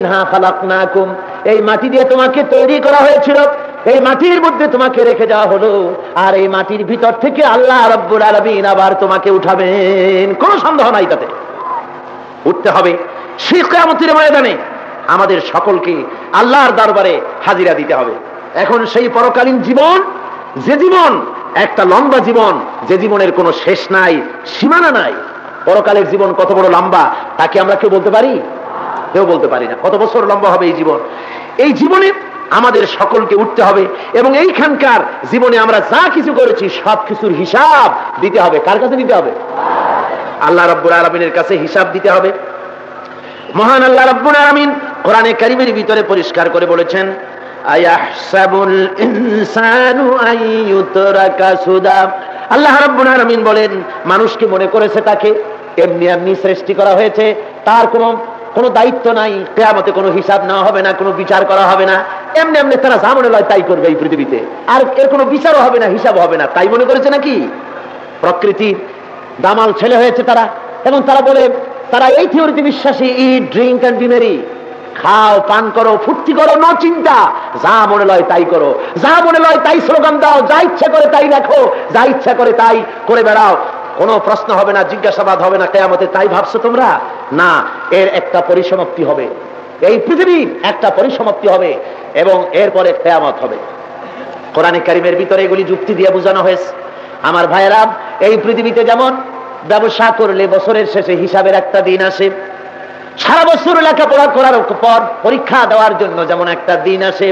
এই মাটি দিয়ে তোমাকে তৈরি করা হয়েছিল, এই মাটির মধ্যে তোমাকে রেখে যাওয়া হলো, আর এই মাটির ভিতর থেকে আল্লাহ রাব্বুল আলামিন আবার তোমাকে উঠাবেন। কোনো সন্দেহ নাই, তাতে উঠতে হবে। সেই কিয়ামতের ময়দানে আমাদের সকলকে আল্লাহর দরবারে হাজিরা দিতে হবে। এখন সেই পরকালীন জীবন, যে জীবন একটা লম্বা জীবন, যে জীবনের কোনো শেষ নাই, সীমানা নাই। পরকালের জীবন কত বড় লম্বা তাকে আমরা কেউ বলতে পারি? কেউ বলতে পারি না। কত বছর লম্বা হবে এই জীবন? এই জীবনে আমাদের সকলকে উঠতে হবে এবং এইখানকার জীবনে আমরা যা কিছু করেছি সব কিছুর হিসাব দিতে হবে। কার কাছে দিতে হবে? আল্লাহ রাব্বুল আলামিনের কাছে হিসাব দিতে হবে। মহান আল্লাহ রাব্বুল আলামিন কোরআনে কারীমের ভিতরে পরিষ্কার করে বলেছেন, আয়াহসাবুল ইনসানু আইয়ুতরাকা সুদা। আল্লাহ রাব্বুল আলামিন বলেন, মানুষকে মনে করেছে তাকে এমনি এমনি সৃষ্টি করা হয়েছে, তার কোনো দায়িত্ব নাই, কিয়ামতে কোনো হিসাব নেওয়া হবে না, কোনো বিচার করা হবে না, এমনি এমনি তারা যা মনে হয় তাই করবে এই পৃথিবীতে, আর এর কোনো বিচারও হবে না, হিসাব হবে না, তাই মনে করেছে নাকি? প্রকৃতির দামাল ছেলে হয়েছে তারা, এবং তারা বলে, তারা এই থিওরিতে বিশ্বাসী, ইট, ড্রিঙ্ক এন্ড বি মেরি, খাও, পান করো, ফুর্তি করো, নো চিন্তা, যা মনে লয় তাই করো, যা মনে লয় তাই স্লোগান দাও, যা ইচ্ছা করে তাই লেখো, যা ইচ্ছা করে তাই করে বেড়াও, কোনো প্রশ্ন হবে না, জিজ্ঞাসাবাদ হবে না কিয়ামতে। তাই ভাবছো তোমরা? না, এর একটা পরিসমাপ্তি হবে, এই পৃথিবীর একটা পরিসমাপ্তি হবে এবং এরপরে কিয়ামত হবে। কোরআনে কারীমের ভিতরে এগুলি যুক্তি দিয়ে বোঝানো হয়েছে। আমার ভাইয়েরা, এই পৃথিবীতে যেমন ব্যবসা করলে বছরের শেষে হিসাবের একটা দিন আসে, সারা বছর লেখাপড়া করার পর পরীক্ষা দেওয়ার জন্য যেমন একটা দিন আসে,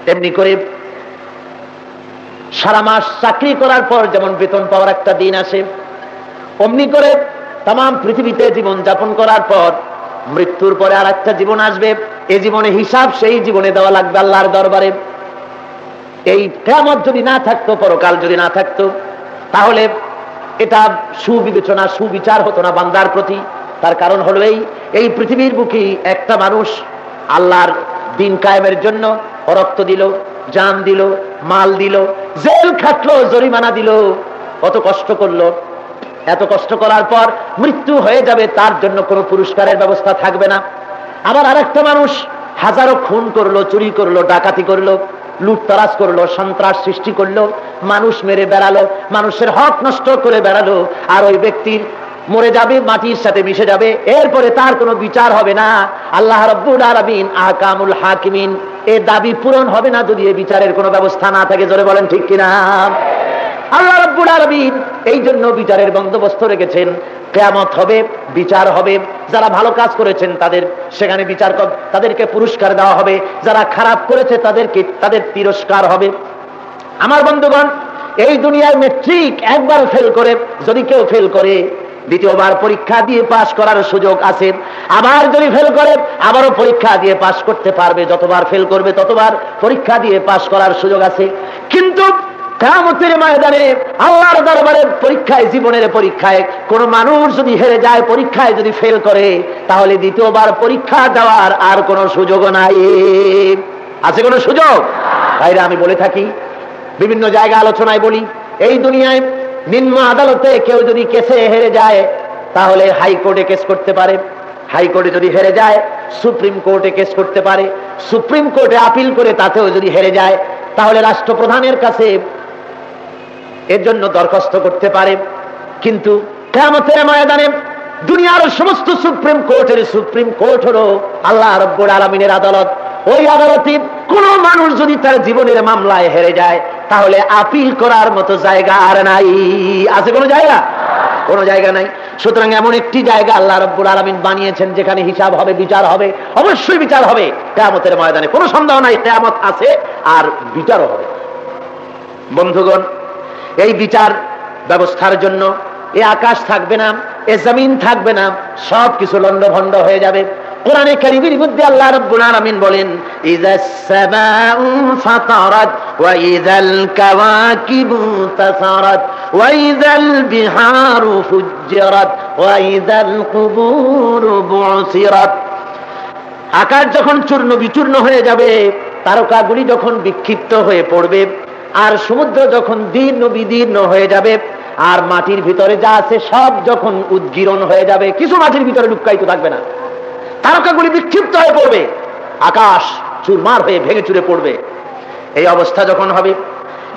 তেমনি করে সারা মাস চাকরি করার পর যেমন বেতন পাওয়ার একটা দিন আসে, অমনি করে তাম পৃথিবীতে জীবন যাপন করার পর মৃত্যুর পরে আর একটা জীবন আসবে। এই জীবনে হিসাব সেই জীবনে দেওয়া লাগবে আল্লাহর দরবারে। এই কিয়ামত যদি না থাকতো, পরকাল যদি না থাকতো, তাহলে এটা সুবিবেচনা, সুবিচার হতো না বান্দার প্রতি। তার কারণ হলো এই পৃথিবীর বুকে একটা মানুষ আল্লাহর দিন কায়েমের জন্য রক্ত দিল, জান দিল, মাল দিল, জেল খাটলো, জরিমানা দিল, কত কষ্ট করলো। এত কষ্ট করার পর মৃত্যু হয়ে যাবে, তার জন্য কোনো পুরস্কারের ব্যবস্থা থাকবে না। আবার আরেকটা মানুষ হাজারো খুন করলো, চুরি করলো, ডাকাতি করলো, লুটতরাজ করলো, সন্ত্রাস সৃষ্টি করলো, মানুষ মেরে বেড়ালো, মানুষের হক নষ্ট করে বেড়ালো, আর ওই ব্যক্তির মরে যাবে, মাটির সাথে মিশে যাবে, এরপরে তার কোনো বিচার হবে না। আল্লাহ রাব্বুল আলামিন আহকামুল হাকিমিন, এর দাবি পূরণ হবে না যদি এই বিচারের কোনো ব্যবস্থা না থাকে। জোরে বলেন ঠিক কিনা? আল্লাহ রাব্বুল আলামিন এই জন্য বিচারের বন্দোবস্ত রেখেছেন। কিয়ামত হবে, বিচার হবে, যারা ভালো কাজ করেছেন তাদের সেখানে বিচার, তাদেরকে পুরস্কার দেওয়া হবে, যারা খারাপ করেছে তাদের তিরস্কার হবে। আমার বন্ধুগণ, এই দুনিয়ায় মেট্রিক একবার ফেল করে যদি কেউ ফেল করে, দ্বিতীয়বার পরীক্ষা দিয়ে পাশ করার সুযোগ আছে। আবার যদি ফেল করে, আবারও পরীক্ষা দিয়ে পাশ করতে পারবে। যতবার ফেল করবে ততবার পরীক্ষা দিয়ে পাশ করার সুযোগ আছে। কিন্তু কিয়ামতের ময়দানে আল্লাহর দরবারে পরীক্ষায়, জীবনের পরীক্ষায় কোন মানুষ যদি হেরে যায়, পরীক্ষায় যদি ফেল করে, তাহলে দ্বিতীয়বার পরীক্ষা দেওয়ার আর কোনো সুযোগ নাই। আছে কোনো সুযোগ? ভাইরা, আমি বলে থাকি, বিভিন্ন জায়গায় আলোচনায় বলি, এই দুনিয়ায় নিম্ন আদালতে কেউ যদি কেসে হেরে যায়, তাহলে হাইকোর্টে কেস করতে পারে, হাইকোর্টে যদি হেরে যায় সুপ্রিম কোর্টে কেস করতে পারে, সুপ্রিম কোর্টে আপিল করে তাতেও যদি হেরে যায়, তাহলে রাষ্ট্রপ্রধানের কাছে এর জন্য দরখাস্ত করতে পারে। কিন্তু কিয়ামতের ময়দানে দুনিয়ার সমস্ত সুপ্রিম কোর্টের সুপ্রিম কোর্ট হলো আল্লাহ রাব্বুল আলামিনের আদালত। ওই আদালতে কোন মানুষ যদি তার জীবনের মামলায় হেরে যায়, তাহলে আপিল করার মতো জায়গা আর নাই। আছে কোনো জায়গা? কোনো জায়গা নাই। সুতরাং এমন একটি জায়গা আল্লাহ রাব্বুল আলামিন বানিয়েছেন যেখানে হিসাব হবে, বিচার হবে, অবশ্যই বিচার হবে কিয়ামতের ময়দানে। কোনো সন্দেহ নাই, কিয়ামত আছে আর বিচারও হবে। বন্ধুগণ, এই বিচার ব্যবস্থার জন্য এ আকাশ থাকবে না, এ জমিন থাকবে না, সব কিছু লন্ডভন্ড হয়ে যাবে। কোরআনে কারীমের মধ্যে আল্লাহ রাব্বুল আলামিন বলেন, ইযাস সামাউ ফাতারাত ওয়া ইযাল কাওয়াকিবু তাসারাত ওয়া ইযাল বিহারু ফুজ্জিরাত ওয়া ইযাল কুবুরু বুসিরাত। আকাশ যখন চূর্ণ বিচূর্ণ হয়ে যাবে, তারকাগুলি যখন বিক্ষিপ্ত হয়ে পড়বে, আর সমুদ্র যখন দীর্ণ বিদীর্ণ হয়ে যাবে, আর মাটির ভিতরে যা আছে সব যখন উদ্গীরণ হয়ে যাবে, কিছু মাটির ভিতরে লুকায়িত থাকবে না, তারকাগুলি বিক্ষিপ্ত হয়ে পড়বে, আকাশ চুরমার হয়ে ভেঙে চুরে পড়বে। এই অবস্থা যখন হবে,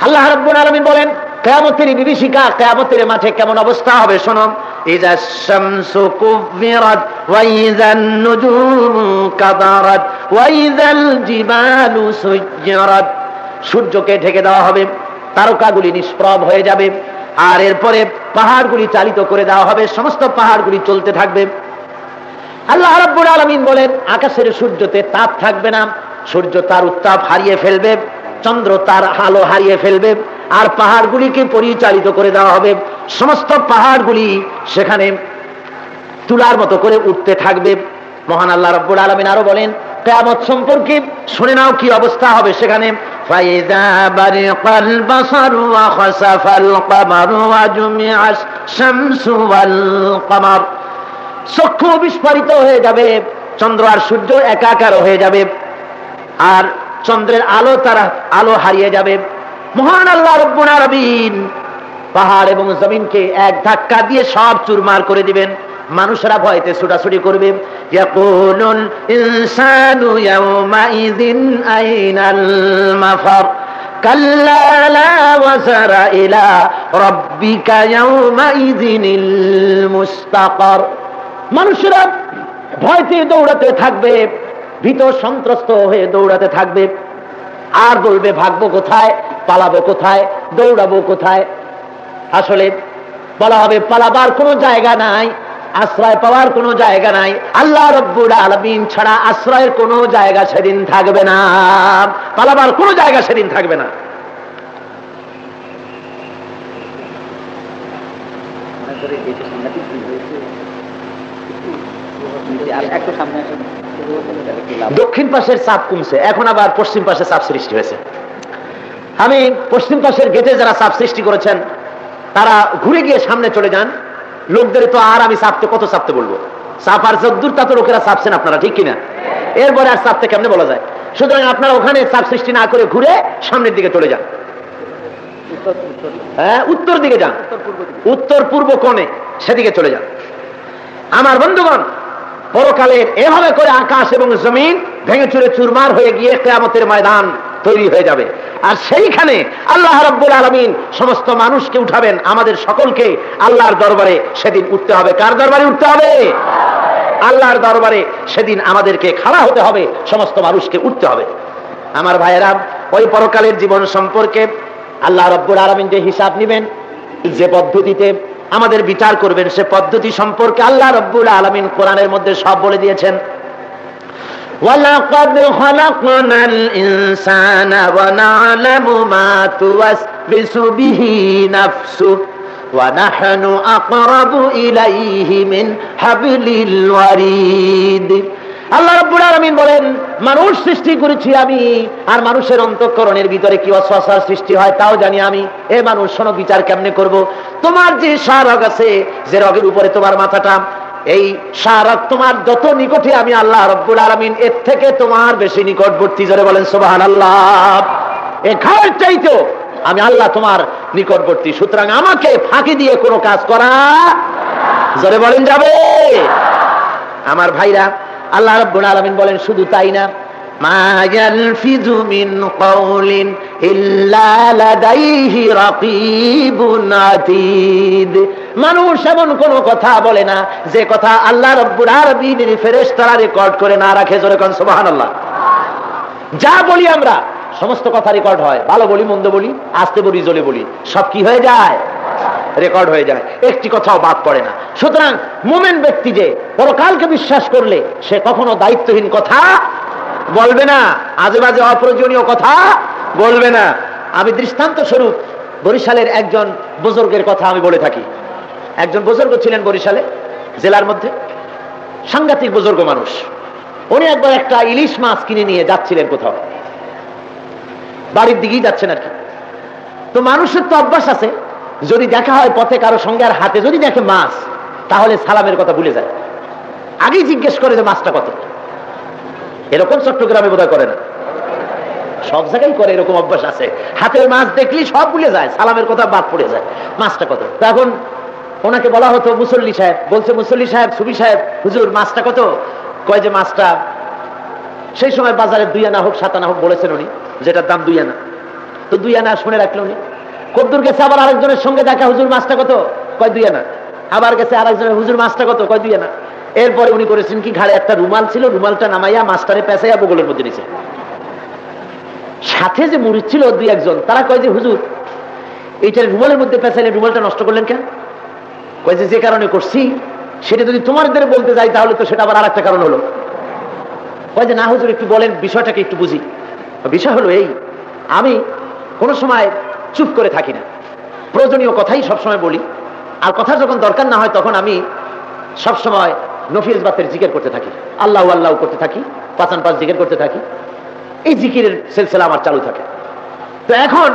আল্লাহ রাব্বুল আলামিন বলেন কিয়ামতের বিভীষিকা, কিয়ামতের মাঠে কেমন অবস্থা হবে শোনো। ইযা শামসু কুবিরাত ওয়া ইযান নুজুমু কাদারাত ওয়া ইযাল জিবালু সুজ্জিরাত। সূর্যকে ঢেকে দেওয়া হবে, তারকাগুলি নিষ্প্রভ হয়ে যাবে, আর এরপরে পাহাড়গুলি চালিত করে দেওয়া হবে, সমস্ত পাহাড়গুলি চলতে থাকবে। আল্লাহ রাব্বুল আলামিন বলেন আকাশের সূর্যতে তাপ থাকবে না, সূর্য তার উত্তাপ হারিয়ে ফেলবে, চন্দ্র তার আলো হারিয়ে ফেলবে, আর পাহাড়গুলিকে পরিচালিত করে দেওয়া হবে। সমস্ত পাহাড়গুলি সেখানে তুলার মতো করে উঠতে থাকবে। মহান আল্লাহ রাব্বুল আলামিন আরো বলেন কিয়ামত সম্পর্কে, শুনে নাও কি অবস্থা হবে সেখানে। ফাইযা বারিকাল বাসারু ওয়া খাসাফাল কামারু ওয়া জুমিআস শামসু ওয়াল কামার। চক্ষু বিস্ফারিত হয়ে যাবে, চন্দ্র আর সূর্য একাকার হয়ে যাবে, আর চন্দ্রের আলো তারা আলো হারিয়ে যাবে। মহান আল্লাহ রাব্বুল আলামিন পাহাড় এবং জমিনকে এক ধাক্কা দিয়ে সব চুরমার করে দিবেন। মানুষেরা ভয়তে ছুটাছুটি করবে। ইয়াকুলুল ইনসানু ইয়াওমাইযিন আইনাল মাফার কাল্লা লা ওয়াজারা ইলা রাব্বিকা ইয়াওমাইযিনিল মুস্তাকার। মানুষেরা ভয়তে দৌড়াতে থাকবে, ভীত সন্ত্রস্ত হয়ে দৌড়াতে থাকবে, আর বলবে ভাগবো কোথায়, পালাবো কোথায়, দৌড়াবো কোথায়। আসলে বলা হবে পালাবার কোনো জায়গা নাই, আশ্রয় পাওয়ার কোনো জায়গা নাই। আল্লাহ রাব্বুল আলামিন ছাড়া আশ্রয়ের কোনো জায়গা সেদিন থাকবে না, পালাবার কোনো জায়গা সেদিন থাকবে না। দক্ষিণ পাশের চাপ কমছে, এখন আবার পশ্চিম পাশে চাপ সৃষ্টি হয়েছে। আমি পশ্চিম পাশের গেটে যারা চাপ সৃষ্টি করেছেন তারা ঘুরে গিয়ে সামনে চলে যান। লোকদের তো আর আমি কত চাপতে বলবো, চাপ আর যদ্দূর তা তো লোকেরা চাপছেন আপনারা, ঠিক কিনা? এরপরে আর চাপতে কেমনে বলা যায়? সুতরাং আপনারা ওখানে চাপ সৃষ্টি না করে ঘুরে সামনের দিকে চলে যান, হ্যাঁ উত্তর দিকে যান, উত্তর পূর্ব কোণে সেদিকে চলে যান। আমার বন্ধুগণ, পরকালের এভাবে করে আকাশ এবং জমিন ভেঙে চুরে চুরমার হয়ে গিয়ে কিয়ামতের ময়দান তৈরি হয়ে যাবে, আর সেইখানে আল্লাহ রাব্বুল আলামিন সমস্ত মানুষকে উঠাবেন। আমাদের সকলকে আল্লাহর দরবারে সেদিন উঠতে হবে। কার দরবারে উঠতে হবে? আল্লাহর দরবারে সেদিন আমাদেরকে খাড়া হতে হবে, সমস্ত মানুষকে উঠতে হবে। আমার ভাইয়েরা, ওই পরকালের জীবন সম্পর্কে আল্লাহ রাব্বুল আলামিন যে হিসাব নেবেন, যে পদ্ধতিতে আমাদের বিচার করবেন, সে পদ্ধতি সম্পর্কে আল্লাহ রাব্বুল আলামিন কোরআনের মধ্যে সব বলে দিয়েছেন। ওয়ালাকাদ খালাকনাল ইনসানা ওয়া না'লামু মা তুওয়াসবিসু বিহি নাফসুহু ওয়া নাহনু আকরাবু ইলাইহি মিন হাবলিল ওয়ারিদ। আল্লাহ রাব্বুল আলামিন বলেন মানুষ সৃষ্টি করেছি আমি, আর মানুষের অন্তঃকরণের ভিতরে কি ওয়াসওয়াসার সৃষ্টি হয় তাও জানি আমি। এ মানুষ শোনো, বিচার কেমনে করব? তোমার যে শারগ আছে, যে রগের উপরে তোমার মাথাটা, এই শারগ তোমার যত নিকটে আমি আল্লাহ রাব্বুল আলামিন এর থেকে তোমার বেশি নিকটবর্তী। জোরে বলেন সুবহানাল্লাহ। এই ঘাড়ের চাইতেও আমি আল্লাহ তোমার নিকটবর্তী, সুতরাং আমাকে ফাঁকি দিয়ে কোনো কাজ করা, জোরে বলেন, যাবে? আমার ভাইরা, আল্লাহ রাব্বুল আলামিন বলেন শুধু তাই না, মা ইয়ালফিযু মিন কাওলিন ইল্লা লাদাইহি রাকীবুন আতীদ। মানুষ এমন কোন কথা বলে না যে কথা আল্লাহ রাব্বুল আলামিনের ফেরেশতারা রেকর্ড করে না রাখে। জোরে কোন সুবহানাল্লাহ। যা বলি আমরা সমস্ত কথা রেকর্ড হয়, ভালো বলি মন্দ বলি, আস্তে বলি জোরে বলি, সব কি হয়ে যায়? রেকর্ড হয়ে যায়, একটি কথাও বাদ পড়ে না। সুতরাং মুমিন ব্যক্তি যে পরকালকে বিশ্বাস করলে সে কখনো দায়িত্বহীন কথা বলবে না, আজে বাজে অপ্রয়োজনীয় কথা বলবে না। আমি দৃষ্টান্ত স্বরূপ বরিশালের একজন বুজুর্গের কথা আমি বলে থাকি। একজন বুজুর্গ ছিলেন বরিশালে জেলার মধ্যে, সাংঘাতিক বুজুর্গ মানুষ। উনি একবার একটা ইলিশ মাছ কিনে নিয়ে যাচ্ছিলেন কোথাও, বাড়ির দিকেই যাচ্ছেন আর কি। তো মানুষের তো অভ্যাস আছে, যদি দেখা হয় পথে কারো সঙ্গে আর হাতে যদি দেখে মাছ, তাহলে সালামের কথা ভুলে যায়, আগেই জিজ্ঞেস করে যে মাছটা কত। এরকম চট্টগ্রামে বোধহয় করে না, সব জায়গায় করে, এরকম অভ্যাস আছে। হাতের মাছ দেখলেই সব ভুলে যায়, সালামের কথা বাদ পড়ে যায়, মাছটা কত। তখন ওনাকে বলা হতো মুসল্লি সাহেব, বলছে মুসল্লি সাহেব, সুবি সাহেব, হুজুর মাছটা কত? কয় যে মাছটা সেই সময় বাজারে 2 আনা হোক 7 আনা হোক বলেছেন উনি, যেটার দাম 2 আনা, তো 2 আনা শুনে রাখলো উনি। কদ্দুর গেছে আবার আরেকজনের সঙ্গে দেখা, হুজুর মাছটা কত? কয় 2 আনা। আবার গেছে আরেকজনের, হুজুর মাছটা কত? কয় 2 আনা। এরপরে উনি করেছেন কি, ঘাড়ে একটা রুমাল ছিল, রুমালটা নামাইয়া মাছটারে পেঁচাইয়া বগলের মধ্যে নিছে। সাথে যে মুরিদ ছিল 2-1 জন, তারা কয় যে হুজুর এইটার রুমালের মধ্যে পেঁচাইলে রুমালটা নষ্ট করলেন কেন? কয় যে কারণে করছি সেটা যদি তোমাদের বলতে যাই তাহলে তো সেটা আবার আরেকটা কারণ হলো। কয় যে না হুজুর একটু বলেন, বিষয়টাকে একটু বুঝি। বিষয় হলো এই, আমি কোনো সময় চুপ করে থাকি না, প্রয়োজনীয় কথাই সবসময় বলি। আর কথা যখন দরকার না হয় তখন আমি সবসময় নফিল বাতের জিকির করতে থাকি, আল্লাহ আল্লাহ করতে থাকি, 5 জিকির করতে থাকি। এই জিকিরের সিলসিলা আমার চালু থাকে। তো এখন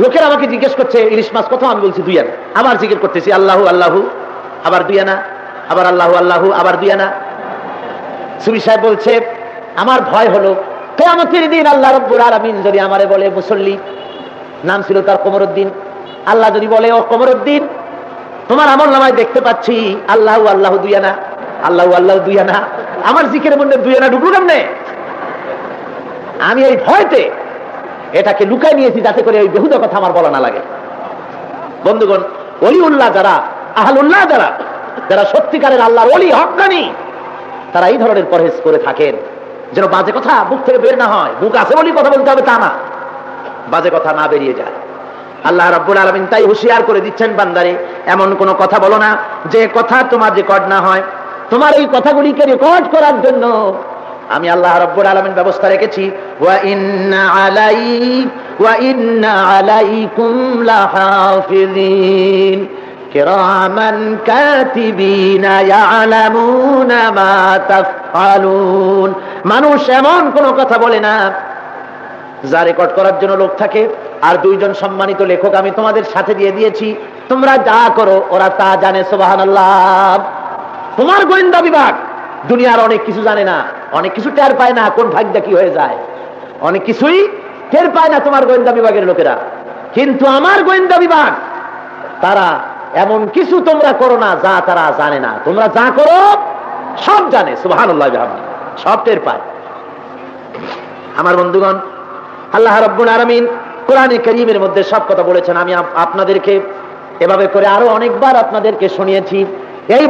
লোকেরা আমাকে জিজ্ঞেস করছে ইলিশ মাছ কত, আমি বলছি 2 আনা। আবার জিকির করতেছি আল্লাহু আল্লাহু, আবার 2 আনা, আবার আল্লাহু আল্লাহু, আবার 2 আনা। সুবি সাহেব বলছে আমার ভয় হলো কিয়ামতের দিন আল্লাহ রাব্বুল আলামিন যদি আমারে বলে মুসল্লি, নাম ছিল তার কমরউদ্দিন, আল্লাহ যদি বলে ও কমরউদ্দিন তোমার আমলনামায় দেখতে পাচ্ছি আল্লাহু আল্লাহু 2 আনা, আল্লাহু আল্লাহু 2 আনা, আমার জিকিরের মধ্যে 2 আনা ঢুকলো কেমনে? আমি এই ভয়তে এটাকে লুকায় নিয়েছি যাতে করে ওই বেহুদা কথা আমার বলা না লাগে। বন্ধুগণ, ওলিউল্লাহ যারা, আহলুল্লাহ যারা, যারা সত্যিকারের আল্লাহর ওলি হক্কানি, তারা এই ধরনের পরহেজ করে থাকেন যেন বাজে কথা মুখ থেকে বের না হয়। মুখ আছে বলি কথা বলতে হবে তা না, বাজে কথা না বেরিয়ে যায়। আল্লাহ রাব্বুল আলামিন তাই হুঁশিয়ার করে দিচ্ছেন, বান্দারে এমন কোন কথা বলো না যে কথা তোমার রেকর্ড না হয়। তোমার এই কথাগুলিকে রেকর্ড করার জন্য আমি আল্লাহ রাব্বুল আলামিন ব্যবস্থা রেখেছি। ওয়া ইন্না আলাইকুম লাহাফিজিন কিরামান কাতিবিনা ইয়ালামুনা মা তাফআলুন। মানুষ এমন কোন কথা বলে না যা রেকর্ড করার জন্য লোক থাকে। আর 2 জন সম্মানিত লেখক আমি তোমাদের সাথে দিয়ে দিয়েছি, তোমরা যা করো ওরা তা জানে। সুবহানাল্লাহ। তোমার গোয়েন্দা বিভাগ দুনিয়ার অনেক কিছু জানে না, অনেক কিছু টের পায় না, কোন ভাগ্যটা কি হয়ে যায়, অনেক কিছুই টের পায় না তোমার গোয়েন্দা বিভাগের লোকেরা। কিন্তু আমার গোয়েন্দা বিভাগ, তারা এমন কিছু তোমরা করো না যা তারা জানে না। তোমরা যা করো সব জানে। সুবহানাল্লাহ, সব টের পায়। আমার বন্ধুগণ, আল্লাহ রাব্বুল আলামিন কোরআনে কারীমের মধ্যে সব কথা বলেছেন। আমি আপনাদেরকে এভাবে করে আরো অনেকবার আপনাদেরকে শুনিয়েছি। এই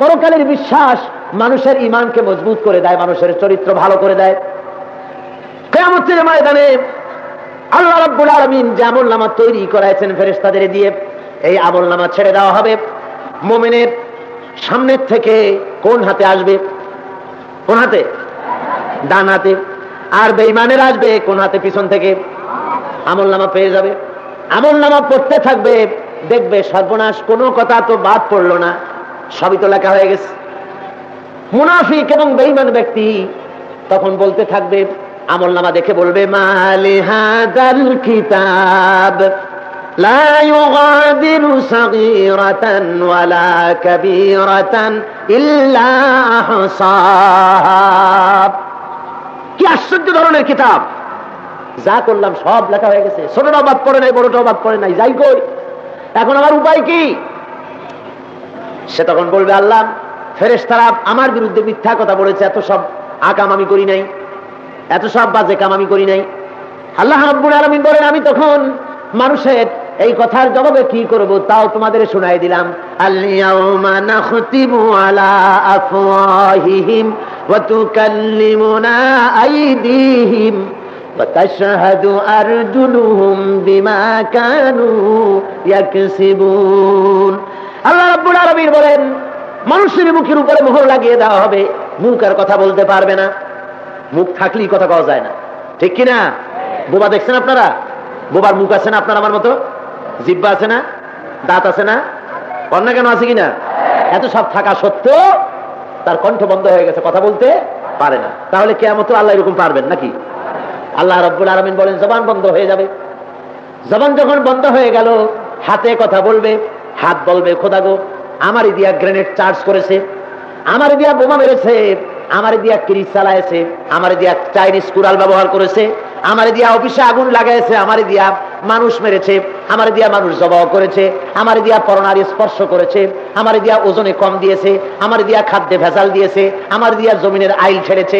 পরকালের বিশ্বাস মানুষের ঈমানকে মজবুত করে দেয়, মানুষের চরিত্র ভালো করে দেয়। কিয়ামতের ময়দানে আল্লাহ রাব্বুল আলামিন যে আমলনামা তৈরি করাইছেন ফেরেশতাদের দিয়ে, এই আমলনামা ছেড়ে দেওয়া হবে। মুমিনের সামনের থেকে কোন হাতে আসবে? কোন হাতে? ডান হাতে। আর বেঈমানের আসবে কোন হাতে? পিছন থেকে। আমলনামা পেয়ে যাবে, আমলনামা পড়তে থাকবে, দেখবে সর্বনাশ, কোনো কথা তো বাদ পড়লো না, সবই তো লেখা হয়ে গেছে। মুনাফিক এবং বেঈমান ব্যক্তি তখন বলতে থাকবে, আমলনামা দেখে বলবে মালি হাযাল কিতাব লা ইউগাদিরু সাগীরাতান ওয়ালা কাবীরাতান ইল্লা আহসাহা। কি আশ্চর্য ধরনের কিতাব! যা করলাম সব লেখা হয়ে গেছে, ছোটটাও বাদ পড়ে নাই, বড়টাও বাদ পড়ে নাই, যাই কই, এখন আমার উপায় কি? সে তখন বলবে আল্লাহ, ফেরেশতারা আমার বিরুদ্ধে মিথ্যা কথা বলেছে, এত সব আকাম আমি করি নাই, এত সব বাজে কাম আমি করি নাই। আল্লাহ রাব্বুল আলামিন বলেন, আমি তখন মানুষের এই কথার জবাবে কি করব তাও তোমাদের শোনাই দিলাম। আল-ইয়াউমা নাখতিমু আলা আফওয়াহিহিম ওয়া তুকাল্লিমুনা আইদিহিম ওয়া তাশহাদু আরজুলুহুম বিমা কানু ইয়াকসিবুন। আল্লাহ রাব্বুল আলামিন বলেন, মানুষের মুখের উপরে মোহর লাগিয়ে দেওয়া হবে, মুখ আর কথা বলতে পারবে না। মুখ থাকলেই কথা কওয়া যায় না, ঠিক কিনা? বোবা দেখছেন আপনারা? বোবার মুখ আছে না আপনার আমার মতো? জিহ্বা আছে না? দাঁত আছে না? কন্যা কেন আছে কিনা? এত সব থাকা সত্ত্বেও তার কণ্ঠ বন্ধ হয়ে গেছে, কথা বলতে পারে না। তাহলে কিয়ামত আল্লাহ এরকম পারবেন নাকি? আল্লাহ রাব্বুল আলামিন বলেন জবান বন্ধ হয়ে যাবে। জবান যখন বন্ধ হয়ে গেল, হাতে কথা বলবে, হাত বলবে খোদা গো, আমারই দিয়া গ্রেনেড চার্জ করেছে, আমারই দিয়া বোমা মেরেছে, আমারে দিয়া কিরিচ চালাইছে, আমারে দিয়া চাইনিজ কুড়াল ব্যবহার করেছে, আমারে দিয়া অফিসে আগুন লাগাইছে, আমারে দিয়া মানুষ মেরেছে, আমার দিয়া মানুষ জবাও করেছে, আমার দিয়া পরনারী স্পর্শ করেছে, আমার দিয়া ওজনে কম দিয়েছে, আমার দিয়া খাদ্যে ভেজাল দিয়েছে, আমার দিয়া জমিনের আইল ছেড়েছে।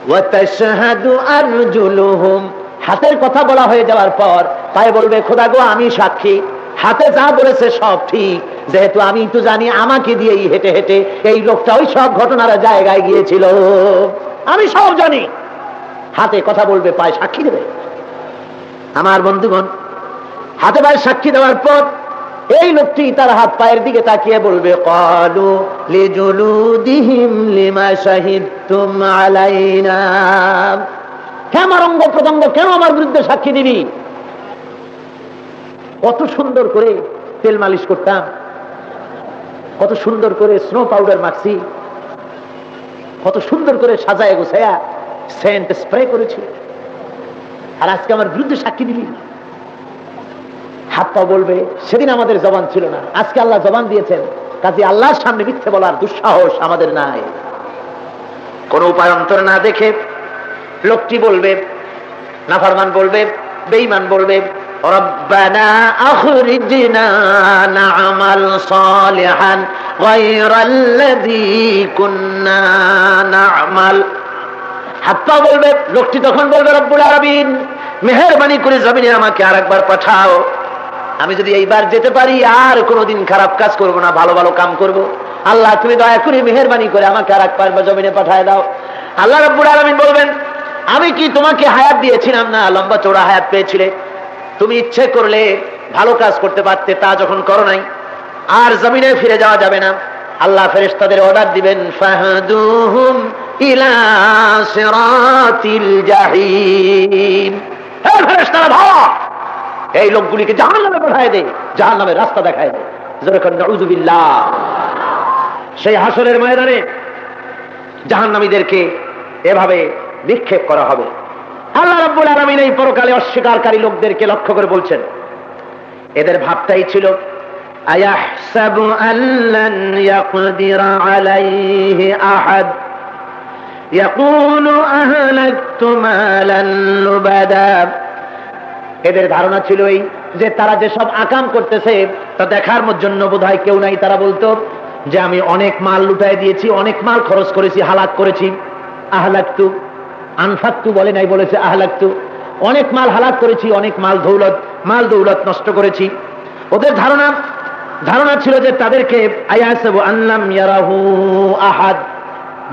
ওয়াতাশহাদু আরজুলুহুম, হাতের কথা বলা হয়ে যাওয়ার পর তাই বলবে খোদা গো আমি সাক্ষী, হাতে যা বলেছে সব ঠিক, যেহেতু আমি তো জানি আমাকে দিয়েই হেঁটে হেঁটে এই লোকটা ওই সব ঘটনার জায়গায় গিয়েছিল, আমি সব জানি। হাতে কথা বলবে, পায়ে সাক্ষী দেবে। আমার বন্ধুগণ, হাতে পায়ে সাক্ষী দেওয়ার পর এই লোকটি তার হাত পায়ের দিকে তাকিয়ে বলবে ক্বালু লিজুলুদিহিম লিমা শাহিদতুম আলাইনা, হে আমার অঙ্গ প্রত্যঙ্গ কেন আমার বিরুদ্ধে সাক্ষী দিবি? কত সুন্দর করে তেল মালিশ করতাম, কত সুন্দর করে স্নো পাউডার মাখছি, কত সুন্দর করে সাজায় গোছায়া সেন্ট স্প্রে করেছি, আর আজকে আমার বিরুদ্ধে সাক্ষী দিবি? হাত পা বলবে সেদিন আমাদের জবান ছিল না, আজকে আল্লাহ জবান দিয়েছেন, কাজে আল্লাহর সামনে মিথ্যে বলার দুঃসাহস আমাদের নাই। কোন উপায় অন্তর না দেখে লোকটি বলবে, নাফরমান বলবে, বেঈমান বলবে রব্বানা আখরিজনা না'মাল সালিহান গায়রাল্লাযী কুন্না না'মাল। হাত পা বলবে, লোকটি তখন বলবে রব্বুল আলামিন মেহেরবানি করে জমিনে আমাকে আরেকবার পাঠাও, আমি যদি এইবার যেতে পারি আর কোনোদিন খারাপ কাজ করব না, ভালো ভালো কাম করব। আল্লাহ তুমি দয়া করে মেহেরবানি করে আমাকে আরেকবার জমিনে পাঠায় দাও। আল্লাহ রাব্বুল আলামিন বলবেন আমি কি তোমাকে হায়াত দিয়েছিলাম না? লম্বা চওড়া হায়াত পেয়েছিলে, তুমি ইচ্ছে করলে ভালো কাজ করতে পারতে, তা যখন করো নাই আর জমিনে ফিরে যাওয়া যাবে না। আল্লাহ ফেরেশতাদের অর্ডার দিবেন ফাহদুহুম ইলা সিরাতিল জাহিম, হে ফেরেশতারা ভাগ, এই লোকগুলিকে জাহান্নামে পাঠায় দে, জাহান্নামের রাস্তা দেখায় দে। জোরে করে নাউযুবিল্লাহ। সেই হাসরের ময়দানে জাহান্নামীদেরকে এভাবে নিক্ষেপ করা হবে। আল্লাহ রাব্বুল আলামিন এই পরকালে অস্বীকারী লোকদেরকে লক্ষ্য করে বলছেন, এদের ভাবটাই ছিল আয়াহসাবু আল্লান ইয়াকদিরা আলাইহি আহাদ ইয়াকুলু আহলাকতু মালান লুবাদা। এদের ধারণা ছিল এই যে তারা যে সব আকাম করতেছে তা দেখার জন্য বোধহয় কেউ নাই। তারা বলতো যে আমি অনেক মাল লুটাই দিয়েছি, অনেক মাল খরচ করেছি, হালাক করেছি। আহলাকতু, আনফাকতু বলে নাই, বলেছে আহলাকতু। অনেক মাল হালাক করেছি, অনেক মাল দৌলত নষ্ট করেছি। ওদের ধারণা ছিল যে তাদেরকে আয়াসাবু আল্লাম ইয়ারাহু আহাদ,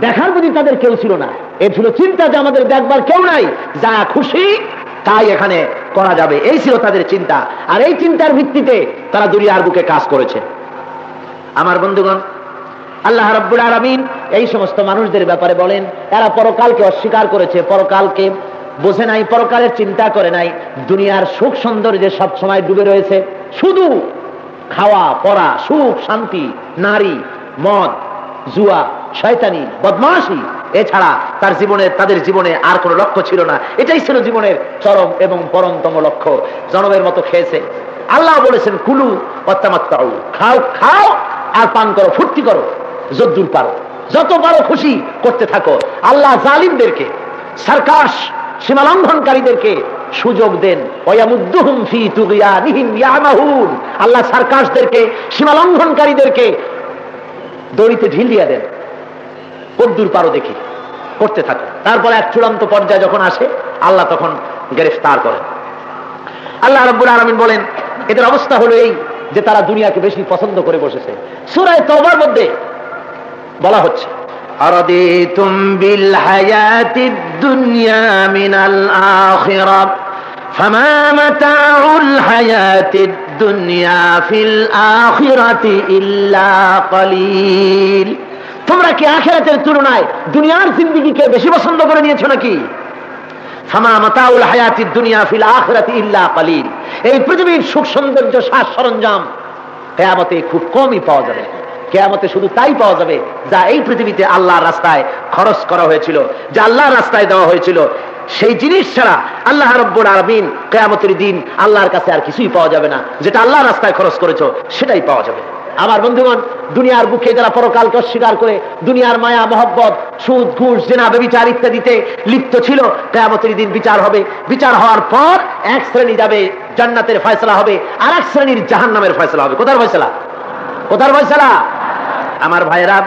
দেখার প্রতি তাদের কেউ ছিল না। এ ছিল চিন্তা যে আমাদের দেখবার কেউ নাই, যা খুশি তাই এখানে করা যাবে, এই ছিল তাদের চিন্তা। আর এই চিন্তার ভিত্তিতে তারা দুনিয়ার বুকে কাজ করেছে। আমার বন্ধুগণ, আল্লাহ রাব্বুল আলামিন এই সমস্ত মানুষদের ব্যাপারে বলেন এরা পরকালকে অস্বীকার করেছে, পরকালকে বোঝে নাই, পরকালের চিন্তা করে নাই। দুনিয়ার সুখ সৌন্দর্যে সব সময় ডুবে রয়েছে, শুধু খাওয়া পড়া, সুখ শান্তি, নারী, মদ, জুয়া, শয়তানি, বদমাশি, এছাড়া তাদের জীবনে আর কোনো লক্ষ্য ছিল না। এটাই ছিল জীবনের চরম এবং পরমতম লক্ষ্য। জনমের মতো খেয়েছে। আল্লাহ বলেছেন কুলু ওয়াতামাত্তাউ, খাও খাও আর পান করো, ফুর্তি করো, যদ্দূর পারো, যত পারো খুশি করতে থাকো। আল্লাহ জালিমদেরকে, সার্কাস সীমালঙ্ঘনকারীদেরকে সুযোগ দেন। ওয়ায়ামুদ্দুহুম ফি তুগয়ানিহিম ইয়ামাহুন, আল্লাহ সার্কাসদেরকে, সীমালঙ্ঘনকারীদেরকে দড়িতে ঢিল দিয়ে দেন, কদ্দূর পারো দেখি করতে থাকো। তারপরে এক চূড়ান্ত পর্যায়ে যখন আসে আল্লাহ তখন গ্রেফতার করেন। আল্লাহ রাব্বুল আলামিন বলেন এদের অবস্থা হলো এই যে তারা দুনিয়াকে বেশি পছন্দ করে বসেছে। সূরা তাওবার মধ্যে বলা হচ্ছে আরাদিতুম বিল হায়াতিদ দুনিয়া মিনাল আখিরাহ ফামা মাতাউল হায়াতিদ দুনিয়া ফিল আখিরাতি ইল্লা কলিল। তোমরা কি আখিরাতের তুলনায় দুনিয়ার জিন্দেগিকে বেশি পছন্দ করে নিয়েছো নাকি? ফামা মাতাউল হায়াতিদ দুনিয়া ফিল আখিরাতি ইল্লা কলিল। এই পৃথিবীর সুখ সৌন্দর্য, সাজ সরঞ্জাম কিয়ামতে খুব কমই পাওয়া যাবে। কিয়ামতে শুধু তাই পাওয়া যাবে যা এই পৃথিবীতে আল্লাহর রাস্তায় খরচ করা হয়েছিল, যা আল্লাহর রাস্তায় দেওয়া হয়েছিল। সেই জিনিস ছাড়া আল্লাহ রাব্বুল আলামিন কিয়ামতের দিন আল্লাহর কাছে আর কিছুই পাওয়া যাবে না। যেটা আল্লাহর রাস্তায় খরচ করেছো সেটাই পাওয়া যাবে। আমার বন্ধুগণ, দুনিয়ার বুকে যারা পরকালকে অস্বীকার করে দুনিয়ার মায়া মহব্বত সুদ ঘুষ জিনা ব্যভিচার ইত্যাদিতে লিপ্ত ছিল, কিয়ামতের দিন বিচার হবে। বিচার হওয়ার পর এক শ্রেণী যাবে জান্নাতের ফয়সালা হবে, আর এক শ্রেণীর জাহান্নামের ফয়সালা হবে। কোথার ফয়সালা? কোথার ফয়সালা? আমার ভাইয়েরা,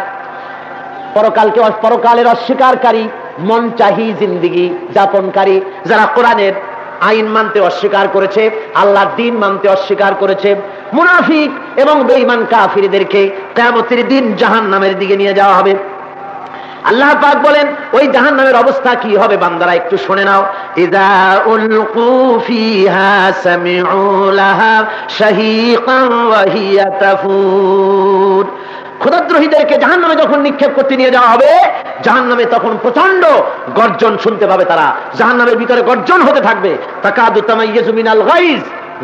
পরকালের অস্বীকারী, মন চাহি জিন্দেগি যাপনকারী, যারা কোরআনের আইন মানতে অস্বীকার করেছে, আল্লাহর দ্বীন মানতে অস্বীকার করেছে, মুনাফিক এবং বেঈমান কাফিরদেরকে কিয়ামতের দিন জাহান্নামের দিকে নিয়ে যাওয়া হবে। আল্লাহ পাক বলেন ওই জাহান্নামের অবস্থা কি হবে বান্দারা একটু শুনে নাও। ইযা উলকু ফিহা সামিউ লাহা শাহীকান ওয়া হিয়া তাফুর। ক্ষুধাদ্রোহীদেরকে জাহান্নামে যখন নিক্ষেপ করতে নিয়ে যাওয়া হবে, জাহান্নামে তখন প্রচন্ড গর্জন শুনতে পাবে তারা। জাহান্নামের ভিতরে গর্জন হতে থাকবে। তাকাদু তামাইয়াজু মিনাল গাইজ,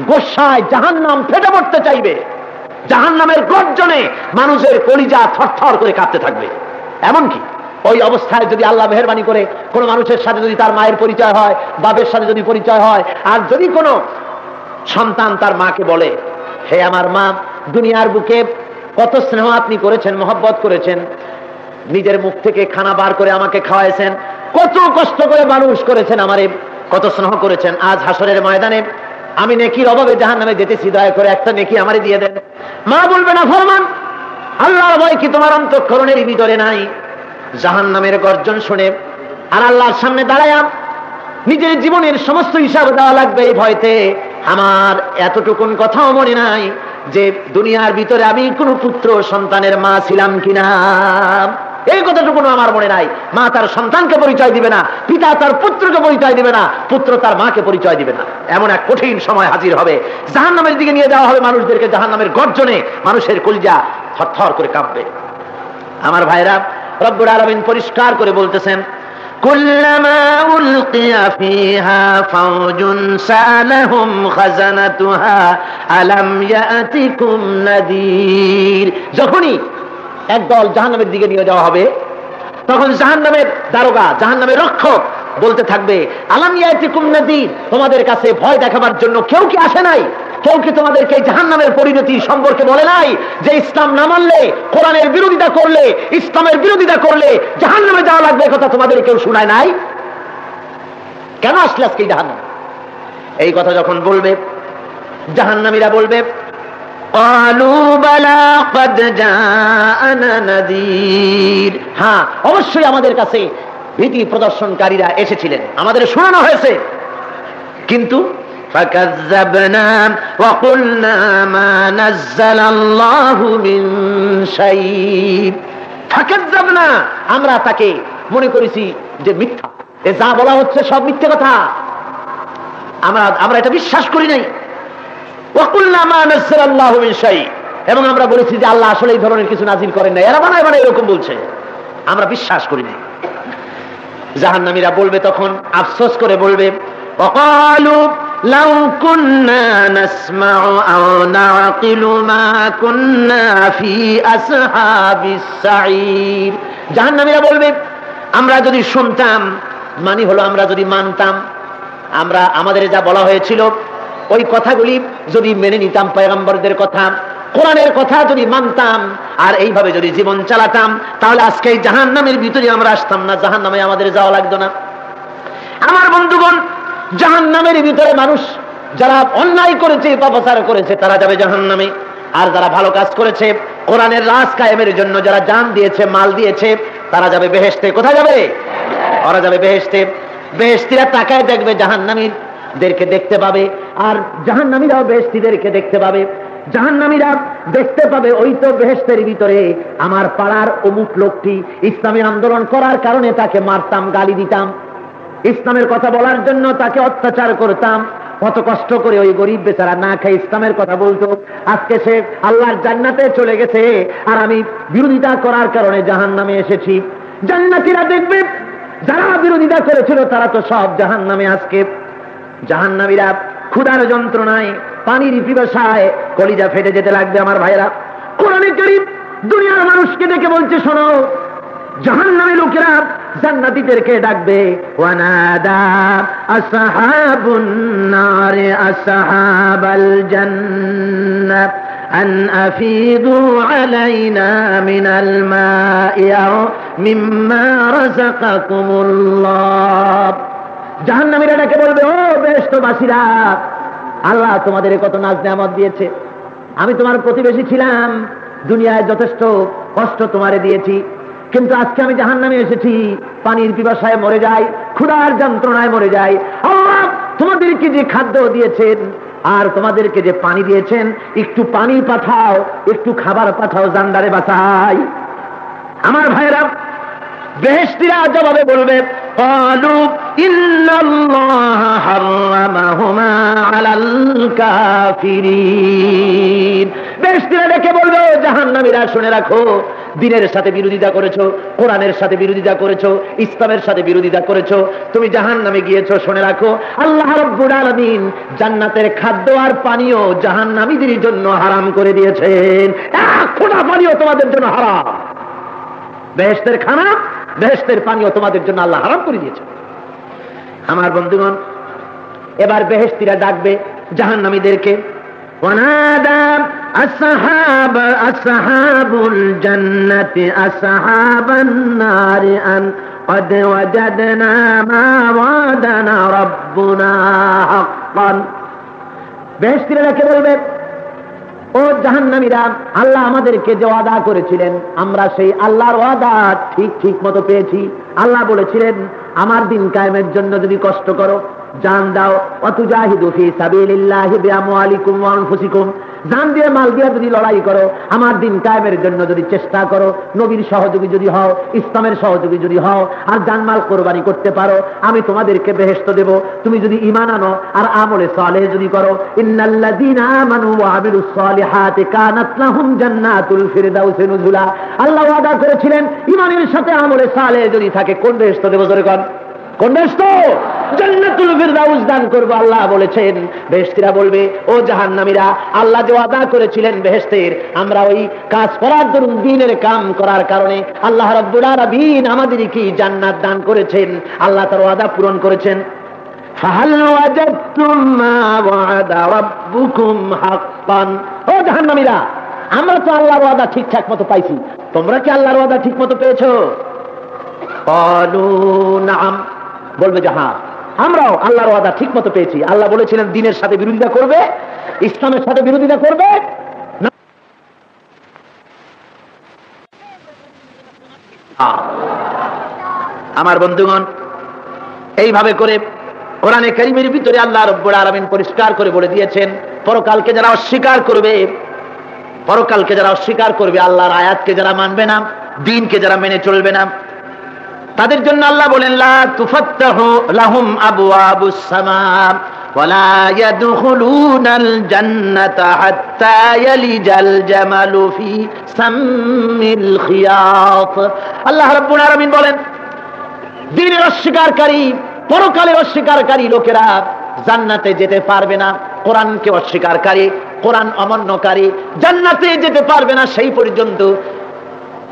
গোসায় জাহান্নাম ফেটে পড়তে চাইবে। জাহান্নামের গর্জনে মানুষের কলিজা থরথর করে কাঁপতে থাকবে। এমনকি ওই অবস্থায় যদি আল্লাহ মেহেরবানি করে কোনো মানুষের সাথে যদি তার মায়ের পরিচয় হয়, বাপের সাথে যদি পরিচয় হয়, আর যদি কোনো সন্তান তার মাকে বলে, হে আমার মা, দুনিয়ার বুকে কত স্নেহ আপনি করেছেন, মহব্বত করেছেন, নিজের মুখ থেকে খানা বার করে আমাকে খাওয়াইছেন, কত কষ্ট করে মানুষ করেছেন, আমারে কত স্নেহ করেছেন। আজ হাসরের ময়দানে আমি নেকির অভাবে জাহান্নামে যেতেছি, দয়া করে একটা নেকি আমারে দিয়ে দেন। মা বলবে না ফরমান, আল্লাহর ভয় কি তোমার অন্তঃকরণের ভিতরে নাই? জাহান্নামের গর্জন শুনে আর আল্লাহর সামনে দাঁড়ায়া নিজের জীবনের সমস্ত হিসাব দেওয়া লাগবে এই ভয়তে। আমার এতটুকুন কথাও মনে নাই যে দুনিয়ার ভিতরে আমি কোন পুত্র সন্তানের মা ছিলাম কিনা, এই কথাটুকুন আমার মনে নাই। মা তার সন্তানকে পরিচয় দিবে না, পিতা তার পুত্রকে পরিচয় দিবে না, পুত্র তার মাকে পরিচয় দিবে না। এমন এক কঠিন সময় হাজির হবে, জাহান্নামের দিকে নিয়ে যাওয়া হবে মানুষদেরকে। জাহান্নামের গর্জনে মানুষের কলিজা থরথর করে কাঁপবে। আমার ভাইরা, রব্বুল আলামিন পরিষ্কার করে বলতেছেন, কুল্লামা উলকিয়া ফিহা ফাওজুন সালাহুম খাজানাতুহা আলাম ইয়াতিকুম নাদির। যখনই একদল জাহান্নামের দিকে নিয়ে যাওয়া হবে, তখন জাহান্নামের দারোগা, জাহান্নামের রক্ষক বলতে থাকবে, আলাম ইয়াতিকুম নাদির, তোমাদের কাছে ভয় দেখাবার জন্য কেউ কি আসে নাই? কেউ কি তোমাদেরকে জাহান্নামের পরিণতি সম্পর্কে বলে নাই যে ইসলাম না মানলে, কোরআনের বিরোধিতা করলে, ইসলামের বিরোধিতা করলে জাহান্নামে যাওয়া লাগবে? কথা তোমাদের কেউ শোনায় নাই? কেন আসলে আজকে জাহান্নাম? এই কথা যখন বলবে, জাহান্নামীরা বলবে, ক্বালু বালা ক্বাদ জাআনা নাযীর, হ্যাঁ অবশ্যই আমাদের কাছে ভীতি প্রদর্শনকারীরা এসেছিলেন, আমাদের শোনানো হয়েছে। কিন্তু ফাকাযযাবনা ওয়া কুলনা মা নাযালাল্লাহু মিন শাইই। ফাকাযযাবনা, আমরা তাকে মনে করেছি যে মিথ্যা, এ যা বলা হচ্ছে সব মিথ্যে কথা, আমরা এটা বিশ্বাস করি নাই। ওয়া কুলনা মা নাযালাল্লাহু মিন শাইই, এবং আমরা বলেছি যে আল্লাহ আসলে এই ধরনের কিছু নাজিল করেন না, এরা বানায় বানায় এরকম বলছে, আমরা বিশ্বাস করি নাই। জাহান্নামীরা বলবে তখন, আফসোস করে বলবে, ওয়াকালু লাউ কুন্না নাসমাউ আও নাআকিলু মা কুন্না ফি আসহাবিস সাঈর। জাহান্নামীরা বলবে, আমরা যদি শুনতাম, মানে হলো আমরা যদি মানতাম, আমরা আমাদের যা বলা হয়েছিল ওই কথাগুলি যদি মেনে নিতাম, পয়গম্বরদের কথা, কোরআনের কথা যদি মানতাম, আর এইভাবে যদি জীবন চালাতাম, তাহলে আজকে এই জাহান্নামের ভিতরে আমরা আসতাম না, জাহান্নামে আমাদের যাওয়া লাগতো না। আমার বন্ধুগণ, জাহান্নামের ভিতরে মানুষ যারা অন্যায় করেছে, পাপাচার করেছে, তারা যাবে জাহান্নামে। আর যারা ভালো কাজ করেছে, কোরআনের রাজ কায়েমের জন্য যারা জান দিয়েছে, মাল দিয়েছে, তারা যাবে বেহেশতে। কোথায় যাবে? ওরা যাবে বেহেশতে। বেহেশতিরা তাকায় দেখবে, জাহান্নামীদেরকে দেখতে পাবে, আর জাহান্নামীরাও বেহেশতিদেরকে দেখতে পাবে। জাহান্নামীরা দেখতে পাবে, ওই তো বেহেশতের ভিতরে আমার পাড়ার অমুক লোকটি ইসলামী আন্দোলন করার কারণে তাকে মারতাম, গালি দিতাম, ইসলামের কথা বলার জন্য তাকে অত্যাচার করতাম, কত কষ্ট করে ওই গরিব বেচারা না খাই ইসলামের কথা বলতো, আজকে সে আল্লাহর জান্নাতে চলে গেছে, আর আমি বিরোধিতা করার কারণে জাহান্নামে এসেছি। জান্নাতীরা দেখবে, যারা বিরোধিতা করেছিল তারা তো সব জাহান্নামে। আজকে জাহান্নামীরা ক্ষুধার যন্ত্রণায়, পানির পিপাসায় কলিজা ফেটে যেতে লাগবে। আমার ভাইরা, কোরআনে কারীম দুনিয়ার মানুষকে ডেকে বলছে, শোনো, জাহান্নামী লোকেরা জান্নাতীদেরকে ডাকবে, ওয়ানাদা আসহাবুন নার আসহাবাল জান্নাহ আন আফিদু আলাইনা মিনাল মা'i আও মিম্মা রাযাকাকুমুল্লাহ। জাহান্নামীরা ডেকে বলবে, ও বেহেশতবাসীরা, আল্লাহ তোমাদের কত নাজ নেয়ামত দিয়েছে, আমি তোমার প্রতিবেশী ছিলাম, দুনিয়ায় যথেষ্ট কষ্ট তোমারে দিয়েছি, কিন্তু আজকে আমি জাহান্নামে এসেছি, পানির পিপাসায় মরে যাই, ক্ষুধার যন্ত্রণায় মরে যাই। আল্লাহ তোমাদেরকে যে খাদ্য দিয়েছেন আর তোমাদেরকে যে পানি দিয়েছেন, একটু পানি পাঠাও, একটু খাবার পাঠাও, জান্নারে বাঁচাই। আমার ভাইরা, বেহেশতীরা জবাবে বলবে, ক্বালু ইন্নাল্লাহা হাররামাহুমা আলাল কাফিরিন। বেহেশতীরা ডেকে বলবে, জাহান্নামীরা শুনে রাখো, দ্বীনের সাথে বিরোধিতা করেছো, কোরআনের সাথে বিরোধিতা করেছো, ইসলামের সাথে বিরোধিতা করেছো, তুমি জাহান্নামে গিয়েছো। শুনে রাখো, আল্লাহ রাব্বুল আলামিন জান্নাতের খাদ্য আর পানীয় জাহান্নামীদের জন্য হারাম করে দিয়েছেন। এক ফোঁটা পানিও তোমাদের জন্য হারাম। বেহেশতের খানা, বেহেশতের পানীয় তোমাদের জন্য আল্লাহ হারাম করে দিয়েছে। আমার বন্ধুগণ, এবার বেহেশতীরা ডাকবে জাহান্নামীদেরকে, ওয়ানাদা আসহাবুল জান্নাতি আসহাবান নারি আন قد وجدنا ما وعدنا ربنا حقا। বেহেশতীরা ডেকে বলবে, ও জাহান্নামীরা, আল্লাহ আমাদেরকে যে ওয়াদা করেছিলেন, আমরা সেই আল্লাহর ওয়াদা ঠিক মতো পেয়েছি। আল্লাহ বলেছিলেন, আমার দিন কায়েমের জন্য যদি কষ্ট করো, জান দাও, ওয়াতুজাহিদু ফি সাবিলিল্লাহি বিআমওয়ালিকুম ওয়া আনফুসিকুম, জান দিয়ে মাল দিয়ে যদি লড়াই করো, আমার দিন কায়েমের জন্য যদি চেষ্টা করো, নবীর সহযোগী যদি হও, ইসলামের সহযোগী যদি হও, আর জানমাল কোরবানি করতে পারো, আমি তোমাদেরকে বেহেশত দেব। তুমি যদি ঈমান আনো আর আমলে সালেহ যদি করো, ইন্নাল্লাযীনা আমানু ওয়া আমিলুস সালিহাতি কানাত লাহুম জান্নাতুল ফিরদাউসি নুজুলা। আল্লাহ ওয়াদা করেছিলেন, ঈমানের সাথে আমলে সালেহ যদি থাকে, কোন বেহেশত দেব? জোরে কোন, কোন বেহেশত? জান্নাতুল ফিরদাউস দান করব, আল্লাহ বলেছেন। বেহেশতীরা বলবে, ও জাহান্নামীরা, আল্লাহ যে ওয়াদা করেছিলেন বেহেশতের, আমরা ওই কাজ করার দরুন, দ্বীনের কাম করার কারণে আল্লাহ রাব্বুল আলামিন আমাদেরকে জান্নাত দান করেছেন, আল্লাহ তার ওয়াদা পূরণ করেছেন। ফাহাল ওয়াজাদতুম মা ওয়া'দা রাব্বুকুম হাক্কান। ও জাহান্নামীরা, আমরা তো আল্লাহর ওয়াদা ঠিকঠাক মতো পাইছি, তোমরা কি আল্লাহর ওয়াদা ঠিক মতো পেয়েছো? ক্বালু না'আম। বলবে যে হ্যাঁ, আমরাও আল্লাহর ওয়াদা ঠিক মতো পেয়েছি। আল্লাহ বলেছিলেন দ্বীনের সাথে বিরোধিতা করবে, ইসলামের সাথে বিরোধিতা করবে না। আমার বন্ধুগণ, এইভাবে করে কোরআনে কারীমের ভিতরে আল্লাহ রাব্বুল আলামিন পরিষ্কার করে বলে দিয়েছেন, পরকালকে যারা অস্বীকার করবে, পরকালকে যারা অস্বীকার করবে, আল্লাহর আয়াতকে যারা মানবে না, দ্বীনকে যারা মেনে চলবে না, তাদের জন্য আল্লাহ বলেন, লা তুফাত্তাহু লাহুম আবওয়াবুস সামা ওয়ালা ইয়াদখুলুনাল জান্নাতা হাত্তা ইয়ালিজাল জামালু ফি সাম্মিল খিয়াত। আল্লাহ রাব্বুল আলামিন বলেন, দ্বীনের অস্বীকারকারী, পরকালের অস্বীকারকারী লোকেরা জান্নাতে যেতে পারবে না। কোরআনকে অস্বীকারকারী, কোরআন অমান্যকারী জান্নাতে যেতে পারবে না। সেই পর্যন্ত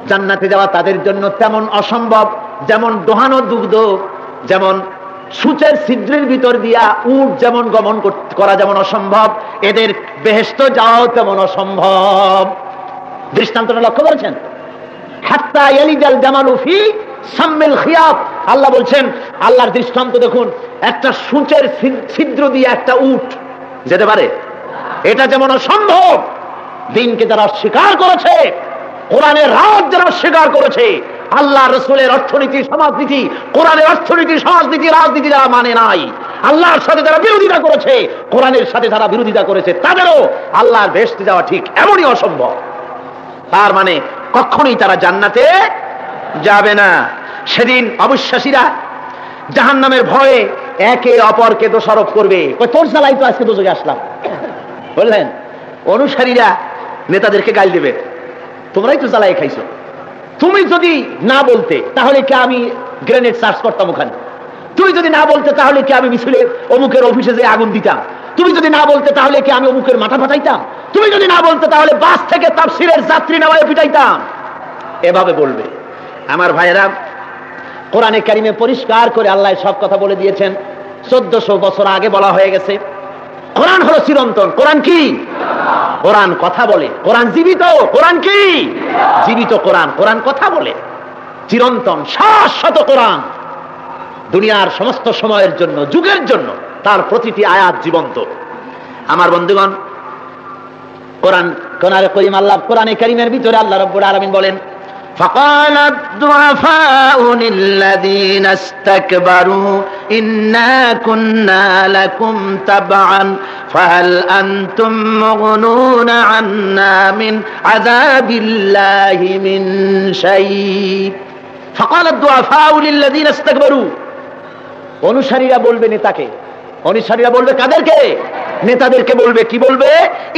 জান্নাতে যাওয়া তাদের জন্য তেমন অসম্ভব, যেমন দোহানো দুগ্ধ, যেমন সূচের ছিদ্রের ভিতর দিয়া উট যেমন গমন করা যেমন অসম্ভব, এদের বেহেশত যাওয়াও তেমন অসম্ভব। দৃষ্টান্তটা লক্ষ্য করেছেন? হাত্তা ইয়ালিজাল জামালু ফি সাম্মিল খিয়াত। আল্লাহ বলছেন, আল্লাহর দৃষ্টান্ত দেখুন, একটা সূচের ছিদ্র দিয়ে একটা উট যেতে পারে? এটা যেমন অসম্ভব, দ্বীনকে যারা অস্বীকার করেছে, কোরআনের রাজ যারা অস্বীকার করেছে, আল্লাহ রাসূলের অর্থনীতি, সমাজনীতি, কোরআনের অর্থনীতি, সমাজনীতি, রাজনীতি যারা মানে নাই, আল্লাহর সাথে যারা বিরোধিতা করেছে, কোরআনের সাথে যারা বিরোধিতা করেছে, তাদেরও আল্লাহর বেহেশতে যাওয়া ঠিক এমনই অসম্ভব। তার মানে কখনোই তারা জান্নাতে যাবে না। সেদিন অবিশ্বাসীরা জাহান্নামের ভয়ে একে অপরকে দোষারোপ করবে, তোর জ্বালাই তো আজকে দোজখে আসলাম, বললেন। অনুসারীরা নেতাদেরকে গাল দেবে, তোমরাই তো জ্বালাই খাইছো, তুমি যদি না বলতে তাহলে কি আমি গ্রেনেড চার্জ করতাম ওখানে, তুমি যদি না বলতে তাহলে কি আমি মিছিলের অমুকের অফিসে যে আগুন দিতাম, তুমি যদি না বলতে তাহলে কি আমি অমুকের মাথা ফাটাইতাম, তুমি যদি না বলতে তাহলে বাস থেকে তাফসীরের যাত্রী নামায় পিটাইতাম। এভাবে বলবে। আমার ভাইয়েরা, কোরআনে কারিমে পরিষ্কার করে আল্লাহ সব কথা বলে দিয়েছেন। 1400 বছর আগে বলা হয়ে গেছে, কোরআন হলো চিরন্তন। কোরআন কি? কোরআন কথা বলে। কোরআন জীবিত। কোরআন কি? জীবিত কোরআন। কোরআন কথা বলে, চিরন্তন, শাশ্বত কোরআন। দুনিয়ার সমস্ত সময়ের জন্য, যুগের জন্য তার প্রতিটি আয়াত জীবন্ত। আমার বন্ধুগণ, কোরআন করিম আল্লাহ কোরআনে কারীমের ভিতরে আল্লাহ রাব্বুল আলামিন বলেন, فقال الضعفاء للذين استكبروا إنا كنا لكم تبعا فهل أنتم مغنون عنا من عذاب الله من شيء فقال الضعفاء للذين استكبروا। অনুসারীরা বলবে নেতাকে, অনুসারীরা বলবে কাদেরকে? নেতাদেরকে বলবে। কি বলবে?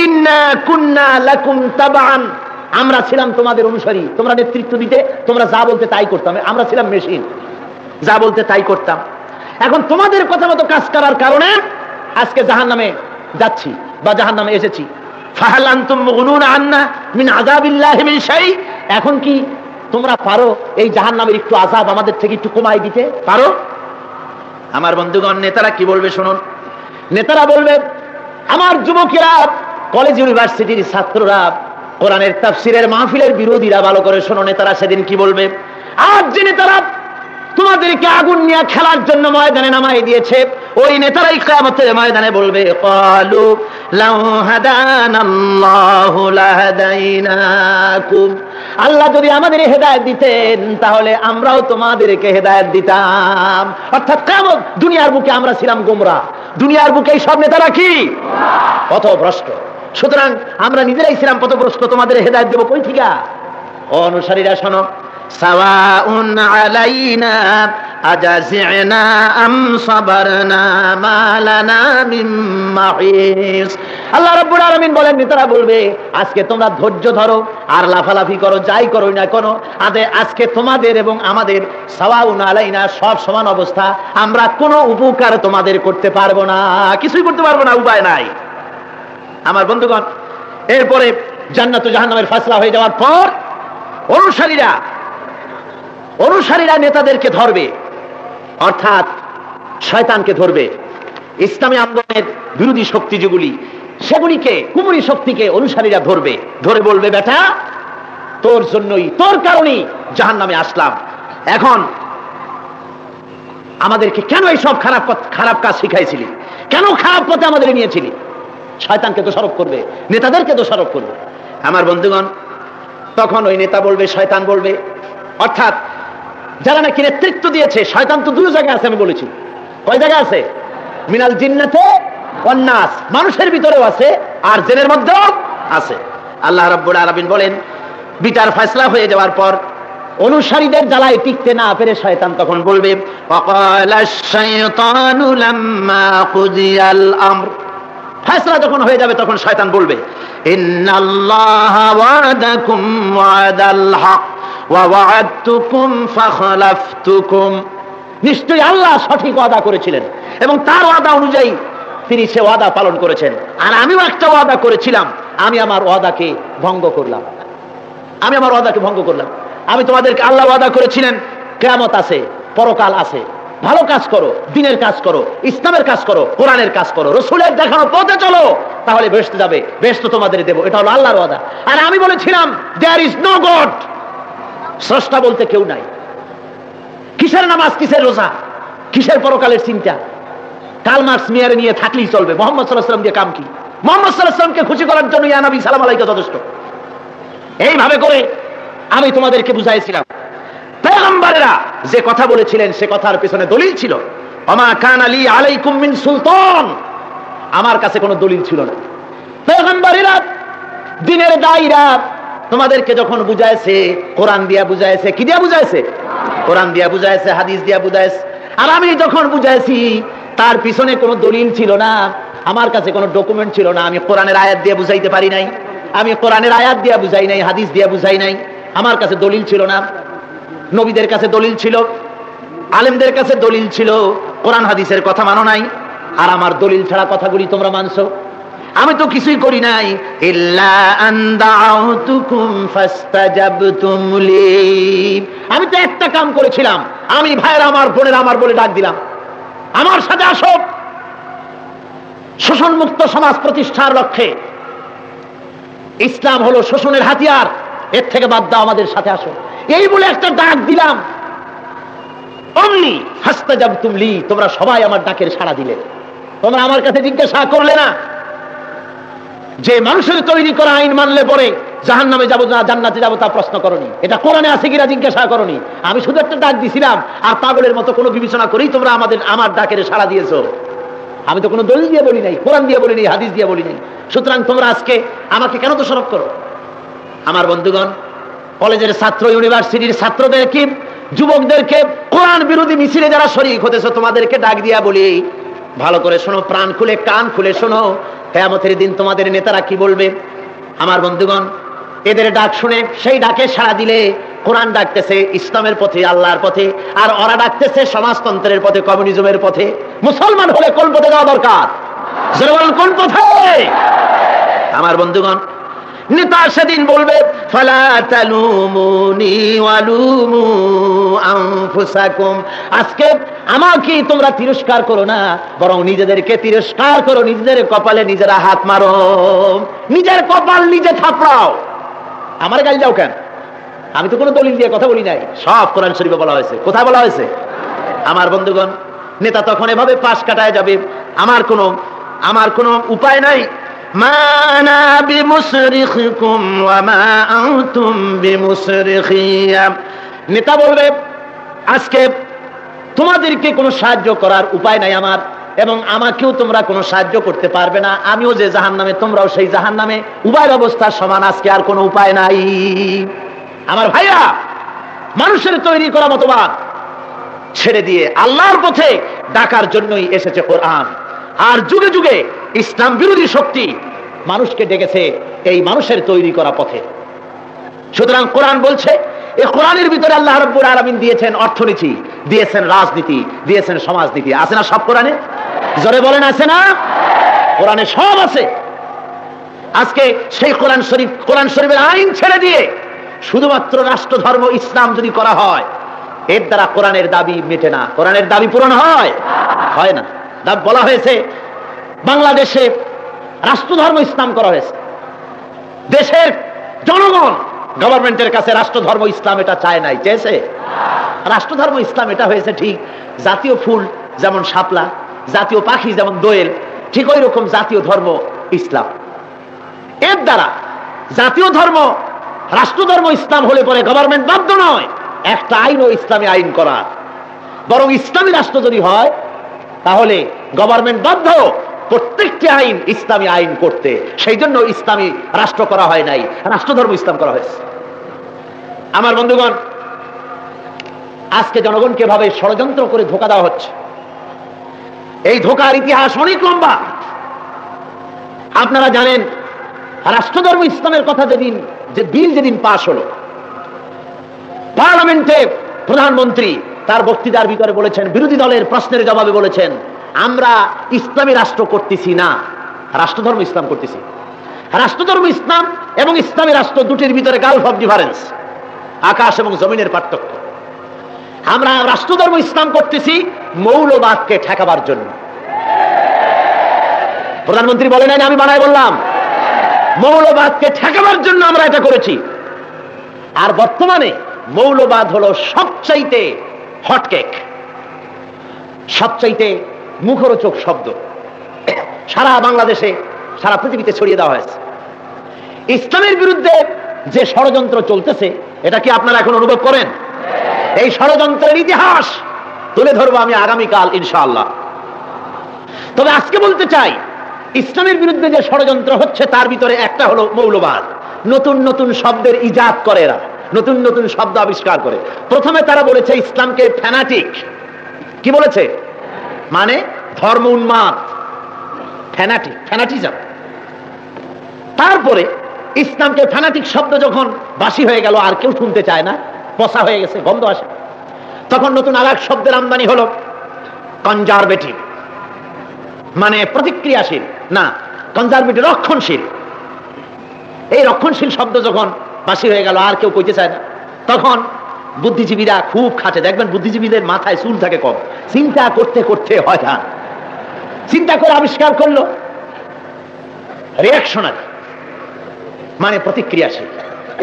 ইন্না কুন্না লাকুম তাবান, আমরা ছিলাম তোমাদের অনুসারী, তোমরা নেতৃত্ব দিতে, তোমরা যা বলতে তাই করতাম, আমরা ছিলাম মেশিন, যা বলতে তাই করতাম। এখন তোমাদের কথা মতো কাজ করার কারণে আজকে জাহান্নামে যাচ্ছি বা জাহান্নামে এসেছি। ফাহাল আনতুম মুগনুনা আন্না মিন আযাবিল্লাহি মিন শাই, এখন কি তোমরা পারো এই জাহান্নামের একটু আযাব আমাদের থেকে একটু কমাই দিতে পারো? আমার বন্ধুগণ, নেতারা কি বলবে শুনুন। নেতারা বলবে, আমার যুবকেরা, কলেজ ইউনিভার্সিটির ছাত্ররা, কোরআনের তাফসীরের মাহফিলের বিরোধীরা, ভালো করে শোনো, নেতারা সেদিন কি বলবে। আজ যে নেতারা তোমাদেরকে আগুন নিয়ে খেলার জন্য ময়দানে নামাই দিয়েছে, ওই নেতারাই কিয়ামতের ময়দানে বলবে, ক্বালু লাউ হাদানাল্লাহু লাহাদাইনাকুম, আল্লাহ যদি আমাদের হেদায়েত দিতেন তাহলে আমরাও তোমাদেরকে হেদায়েত দিতাম। অর্থাৎ কিয়ামত, দুনিয়ার বুকে আমরা ছিলাম গোমরাহ, দুনিয়ার বুকে এই সব নেতারা কি? পথভ্রষ্ট। সুতরাং আমরা নিজেরাই ছিলাম পথভ্রষ্ট, তোমাদের হেদায়েত দেব কই থেকে? অনুসারীরা শোনো, সাওয়াউন আলাইনা আজাজিনা আম সাবারনা মা লানা মিন মাহিস। আল্লাহ রাব্বুল আলামিন বলেন, নেতারা বলবে, আজকে তোমরা ধৈর্য ধরো আর লাফালাফি করো, যাই করো না কেন, আজকে তোমাদের এবং আমাদের সাওয়াউন আলাইনা, সব সমান অবস্থা, আমরা কোনো উপকার তোমাদের করতে পারবো না, কিছুই করতে পারবো না, উপায় নাই। আমার বন্ধুগণ, এরপরে জান্নাত ও জাহান্নামের ফয়সালা হয়ে যাওয়ার পর অনুসারীরা নেতাদেরকে ধরবে, অর্থাৎ শয়তানকে ধরবে। ইসলামী আন্দোলনের বিরোধী শক্তি যেগুলি, সেগুলিকে, কুমুরি শক্তিকে অনুসারীরা ধরবে, ধরে বলবে, বেটা তোর জন্যই, তোর কারণেই জাহান্নামে আসলাম, এখন আমাদেরকে কেন এই সব খারাপ কাজ শিখাইছিলি, কেন খারাপ পথে আমাদের নিয়েছিলি? শয়তানকে দোষারোপ করবে, নেতাদেরকে দোষারোপ করবে। আমার বন্ধুগণ, তখন ওই নেতা বলবে, শয়তান বলবে, অর্থাৎ যারা নাকি নেতৃত্ব দিয়েছে, শয়তান তো দুই জায়গায় আছে, আমি বলেছি। কয় জায়গায় আছে? মিনাল জিন্নাতে ওয়ান নাস, মানুষের ভিতরেও আছে আর জিনের মধ্যেও আছে। আল্লাহ রাব্বুল আলামিন বলেন, বিচার ফয়সালা হয়ে যাওয়ার পর অনুসারীদের জ্বালায় টিকতে না পেরে শয়তান তখন বলবে, ওয়াকালাশ শাইতানু লাম্মা কুদিয়াল আমর, ফয়সালা যখন হয়ে যাবে তখন শয়তান বলবে, ইন্নাল্লাহা ওয়াদাকুম ওয়াদাল হক ওয়া ওয়া'আদতুকুম ফাখলাফতুকুম, নিশ্চয়ই আল্লাহ সঠিক ওয়াদা করেছিলেন এবং তার ওয়াদা অনুযায়ী তিনি সে ওয়াদা পালন করেছেন, আর আমিও একটা ওয়াদা করেছিলাম, আমি আমার ওয়াদাকে ভঙ্গ করলাম, আমি আমার ওয়াদাকে ভঙ্গ করলাম। আমি তোমাদেরকে, আল্লাহ ওয়াদা করেছিলেন কিয়ামত আছে, পরকাল আছে, ভালো কাজ করো, দ্বীনের কাজ করো, ইসলামের কাজ করো, কোরআনের কাজ করো, রাসূলের দেখানো পথে চলো, তাহলে বেহেশতে যাবে, বেহেশত তোমাদের দেব। এটা হলো আল্লাহর ওয়াদা। আর আমি বলেছিলাম, দেয়ার ইজ নো গড, স্রষ্টা বলতে কেউ নাই। কিসের নামাজ, কিসের রোজা, কিসের পরকালের চিন্তা? কার্ল মার্কস মেয়ারে নিয়ে থাকলেই চলবে, মুহাম্মদ সাল্লাল্লাহু আলাইহি ওয়াসাল্লাম দিয়ে কাম কি? মুহাম্মদ সাল্লাল্লাহু আলাইহি ওয়াসাল্লামকে খুশি করার জন্য ইয়া নবী সালাম আলাইকা যথেষ্ট। এইভাবে করে আমি তোমাদেরকে বুঝাইছিলাম। পয়গম্বরেরা যে কথা বলেছিলেন সে কথার পেছনে দলিল ছিল। ওমা কানা লি আলাইকুম মিন সুলতান, আমার কাছে কোনো দলিল ছিল না। পয়গম্বরেরা দ্বীনের দায়রা তোমাদেরকে যখন বুঝাইছে, কোরআন দিয়া বুঝাইছে। কি দিয়া বুঝাইছে? কোরআন দিয়া বুঝাইছে, হাদিস দিয়া বুঝাইছে। আর আমি যখন বুঝাইছি তার পিছনে কোনো দলিল ছিল না, আমার কাছে কোনো ডকুমেন্ট ছিল না। আমি কোরআনের আয়াত দিয়ে বুঝাইতে পারি নাই, আমি কোরআনের আয়াত দিয়া বুঝাই নাই, হাদিস দিয়া বুঝাই নাই। আমার কাছে দলিল ছিল না। নবীদের কাছে দলিল ছিল, আলেমদের কাছে দলিল ছিল, কোরআন হাদিসের কথা মানো নাই, আর আমার দলিল ছাড়া কথাগুলি তোমরা মানছো। আমি তো কিছুই করি নাই, ইল্লা আন দাউতুকুম ফাস্তাজাবতুম লি, আমি তো একটা কাম করেছিলাম, আমি ভাইরা আমার, বোনেরা আমার বলে ডাক দিলাম, আমার সাথে আসো। শোষণ মুক্ত সমাজ প্রতিষ্ঠার লক্ষ্যে ইসলাম হলো শোষণের হাতিয়ার, এর থেকে বাদ দাও, আমাদের সাথে আসো, এই বলে একটা ডাক দিলাম। অমনি ফাস্তাজাবতুম লি, তোমরা সবাই আমার ডাকের সাড়া দিলে। তোমরা আমার কাছে জিজ্ঞাসা করলে না যে মানুষের তৈরি করা আইন মানলে পরে জাহান্নামে যাবো না জান্নাতে যাবো, তা প্রশ্ন করনি। এটা কোরআনে আছে কিনা জিজ্ঞাসা করনি। আমি শুধু একটা ডাক দিছিলাম, আর পাগলের মতো কোনো বিবেচনা করেই তোমরা আমার ডাকের সাড়া দিয়েছো। আমি তো কোনো দলিল দিয়ে বলি নাই, কোরআন দিয়ে বলি নাই, হাদিস দিয়ে বলি নাই। সুতরাং তোমরা আজকে আমাকে কেন দোষারোপ করো? আমার বন্ধুগণ, কলেজের ছাত্র, ইউনিভার্সিটির ছাত্রদেরকে, যুবকদেরকে কোরআন বিরোধী মিছিলে যারা শরীক হতেছে, তোমাদেরকে ডাক দিয়া বলি, ভালো করে শোনো, প্রাণ খুলে কান খুলে শোনো, কিয়ামতের দিন তোমাদের নেতারা কি বলবে। আমার বন্ধুগণ, এদের ডাক শুনে সেই ডাকে সাড়া দিলে কোরআন ডাকতেছে ইসলামের পথে, আল্লাহর পথে, আর ওরা ডাকতেছে সমাজতন্ত্রের পথে, কমিউনিজমের পথে। মুসলমান হলে কোন পথে যাওয়া দরকার? কোন পথে? আমার বন্ধুগণ, নেতা সেদিন বলবে ফালা তালুমুনি ওয়ালুমু আনফুসাকুম, আজকে আমাকে তোমরা তিরস্কার করো না, বরং নিজেদেরকে তিরস্কার করো, নিজেদের কপালে নিজেরা হাত মারো, নিজের কপাল নিজে থাপড়াও। আমার গাল যাও কেন? আমি তো কোনো দলিল দিয়ে কথা বলি নাই, সব কোরআন শরীফে বলা হয়েছে। কোথায় বলা হয়েছে? আমার বন্ধুগণ, নেতা তখন এভাবে পাশ কাটায় যাবে, আমার কোনো উপায় নাই। মা আনা বিমুসরিখিকুম ওয়া মা আনতুম বিমুসরিখিয়া, নেতা বলবে আজকে তোমাদেরকে কোনো সাহায্য করার উপায় নাই আমার, এবং আমাকেও তোমরা কোনো সাহায্য করতে পারবে না। আমিও যে জাহান্নামে, তোমরাও সেই জাহান্নামে, উভয়ের অবস্থা সমান, আজকে আর কোনো উপায় নাই। আমার ভাইরা, মানুষের তৈরি করা মতবাদ ছেড়ে দিয়ে আল্লাহর পথে ডাকার জন্যই এসেছে কোরআন। আর যুগে যুগে ইসলাম বিরোধী শক্তি মানুষকে ডেকেছে এই মানুষের তৈরি করা পথে। সুতরাং কোরআন বলছে, এই কোরআনের ভিতরে আল্লাহ রাব্বুল আলামিন দিয়েছেন অর্থনীতি, দিয়েছেন রাজনীতি, দিয়েছেন সমাজনীতি। আছে না সব কোরআনে? জোরে বলেন, আছে না? কোরআনে সব আছে। আজকে সেই কোরআন শরীফের আইন ছেড়ে দিয়ে শুধুমাত্র রাষ্ট্র ধর্ম ইসলাম যদি করা হয়, এর দ্বারা কোরআনের দাবি মেটে না, কোরআনের দাবি পূরণ হয় না। বলা হয়েছে বাংলাদেশে রাষ্ট্রধর্ম ইসলাম করা হয়েছে। দেশের জনগণ গভর্নমেন্টের কাছে রাষ্ট্রধর্ম ইসলাম এটা চায় নাই, চেয়েছে। রাষ্ট্রধর্ম ইসলাম এটা হয়েছে ঠিক জাতীয় ফুল যেমন শাপলা, জাতীয় পাখি যেমন দোয়েল, ঠিক ওই রকম জাতীয় ধর্ম ইসলাম। এর দ্বারা জাতীয় ধর্ম, রাষ্ট্রধর্ম ইসলাম হলে পরে গভর্নমেন্ট বাধ্য নয় একটা আইন ও ইসলামী আইন করার, বরং ইসলামী রাষ্ট্র যদি হয় তাহলে গভর্নমেন্ট বাধ্য প্রত্যেকটি আইন ইসলামী আইন করতে। সেই জন্য ইসলামী রাষ্ট্র করা হয় নাই, রাষ্ট্রধর্ম ইসলাম করা হয়েছে। আমার বন্ধুগণ, আজকে জনগণকে ভাবে ষড়যন্ত্র করে ধোঁকা দেওয়া হচ্ছে। এই ধোঁকার ইতিহাস অনেক লম্বা। আপনারা জানেন, রাষ্ট্রধর্ম ইসলামের কথা যেদিন পাশ হলো, পার্লামেন্টে প্রধানমন্ত্রী তার বক্তৃতার ভিতরে বলেছেন, বিরোধী দলের প্রশ্নের জবাবে বলেছেন, আমরা ইসলামী রাষ্ট্র করতেছি না, রাষ্ট্রধর্ম ইসলাম করতেছি। রাষ্ট্রধর্ম ইসলাম এবং ইসলামী রাষ্ট্র দুটির ভিতরে গালফ অফ ডিফারেন্স, আকাশ এবং জমিনের পার্থক্য। আমরা রাষ্ট্রধর্ম ইসলাম করতেছি মৌলবাদকে ঠেকাবার জন্য। প্রধানমন্ত্রী বলে নাই, আমি বানায় বললাম, মৌলবাদকে ঠেকাবার জন্য আমরা এটা করেছি। আর বর্তমানে মৌলবাদ হলো সবচাইতে হটকেক, সবচাইতে মুখরোচক শব্দ। সারা বাংলাদেশে, সারা পৃথিবীতে ছড়িয়ে দেওয়া হয়েছে। ইসলামের বিরুদ্ধে যে ষড়যন্ত্র চলতেছে, এটা কি আপনারা এখন অনুভব করেন? এই ষড়যন্ত্রের ইতিহাস তুলে ধরবো আমি আগামীকাল ইনশাআল্লাহ। তবে আজকে বলতে চাই, ইসলামের বিরুদ্ধে যে ষড়যন্ত্র হচ্ছে তার ভিতরে একটা হলো মৌলবাদ। নতুন নতুন শব্দের ইজাদ করে এরা, নতুন নতুন শব্দ আবিষ্কার করে। প্রথমে তারা বলেছে ইসলামকে ফ্যানাটিক। কি বলেছে? মানে ধর্ম উন্মাদ, ফ্যানাটিজম। তারপরে ইসলামকে ফ্যানাটিক শব্দ যখন বাসি হয়ে গেল, আর কেউ শুনতে চায় না, পচা হয়ে গেছে, গন্ধ আসে, তখন নতুন আরেক শব্দের আমদানি হলো কনজারভেটিভ, মানে প্রতিক্রিয়াশীল না, কনজারভেটিভ রক্ষণশীল। এই রক্ষণশীল শব্দ যখন বাসি হয়ে গেল, আর কেউ কইতে চায় না, তখন বুদ্ধিজীবীরা খুব খাটে। দেখবেন বুদ্ধিজীবীদের মাথায় চুল থাকে কম, চিন্তা করতে করতে হয় না, চিন্তা করে আবিষ্কার করলো রিঅ্যাকশনারি, মানে প্রতিক্রিয়াশীল।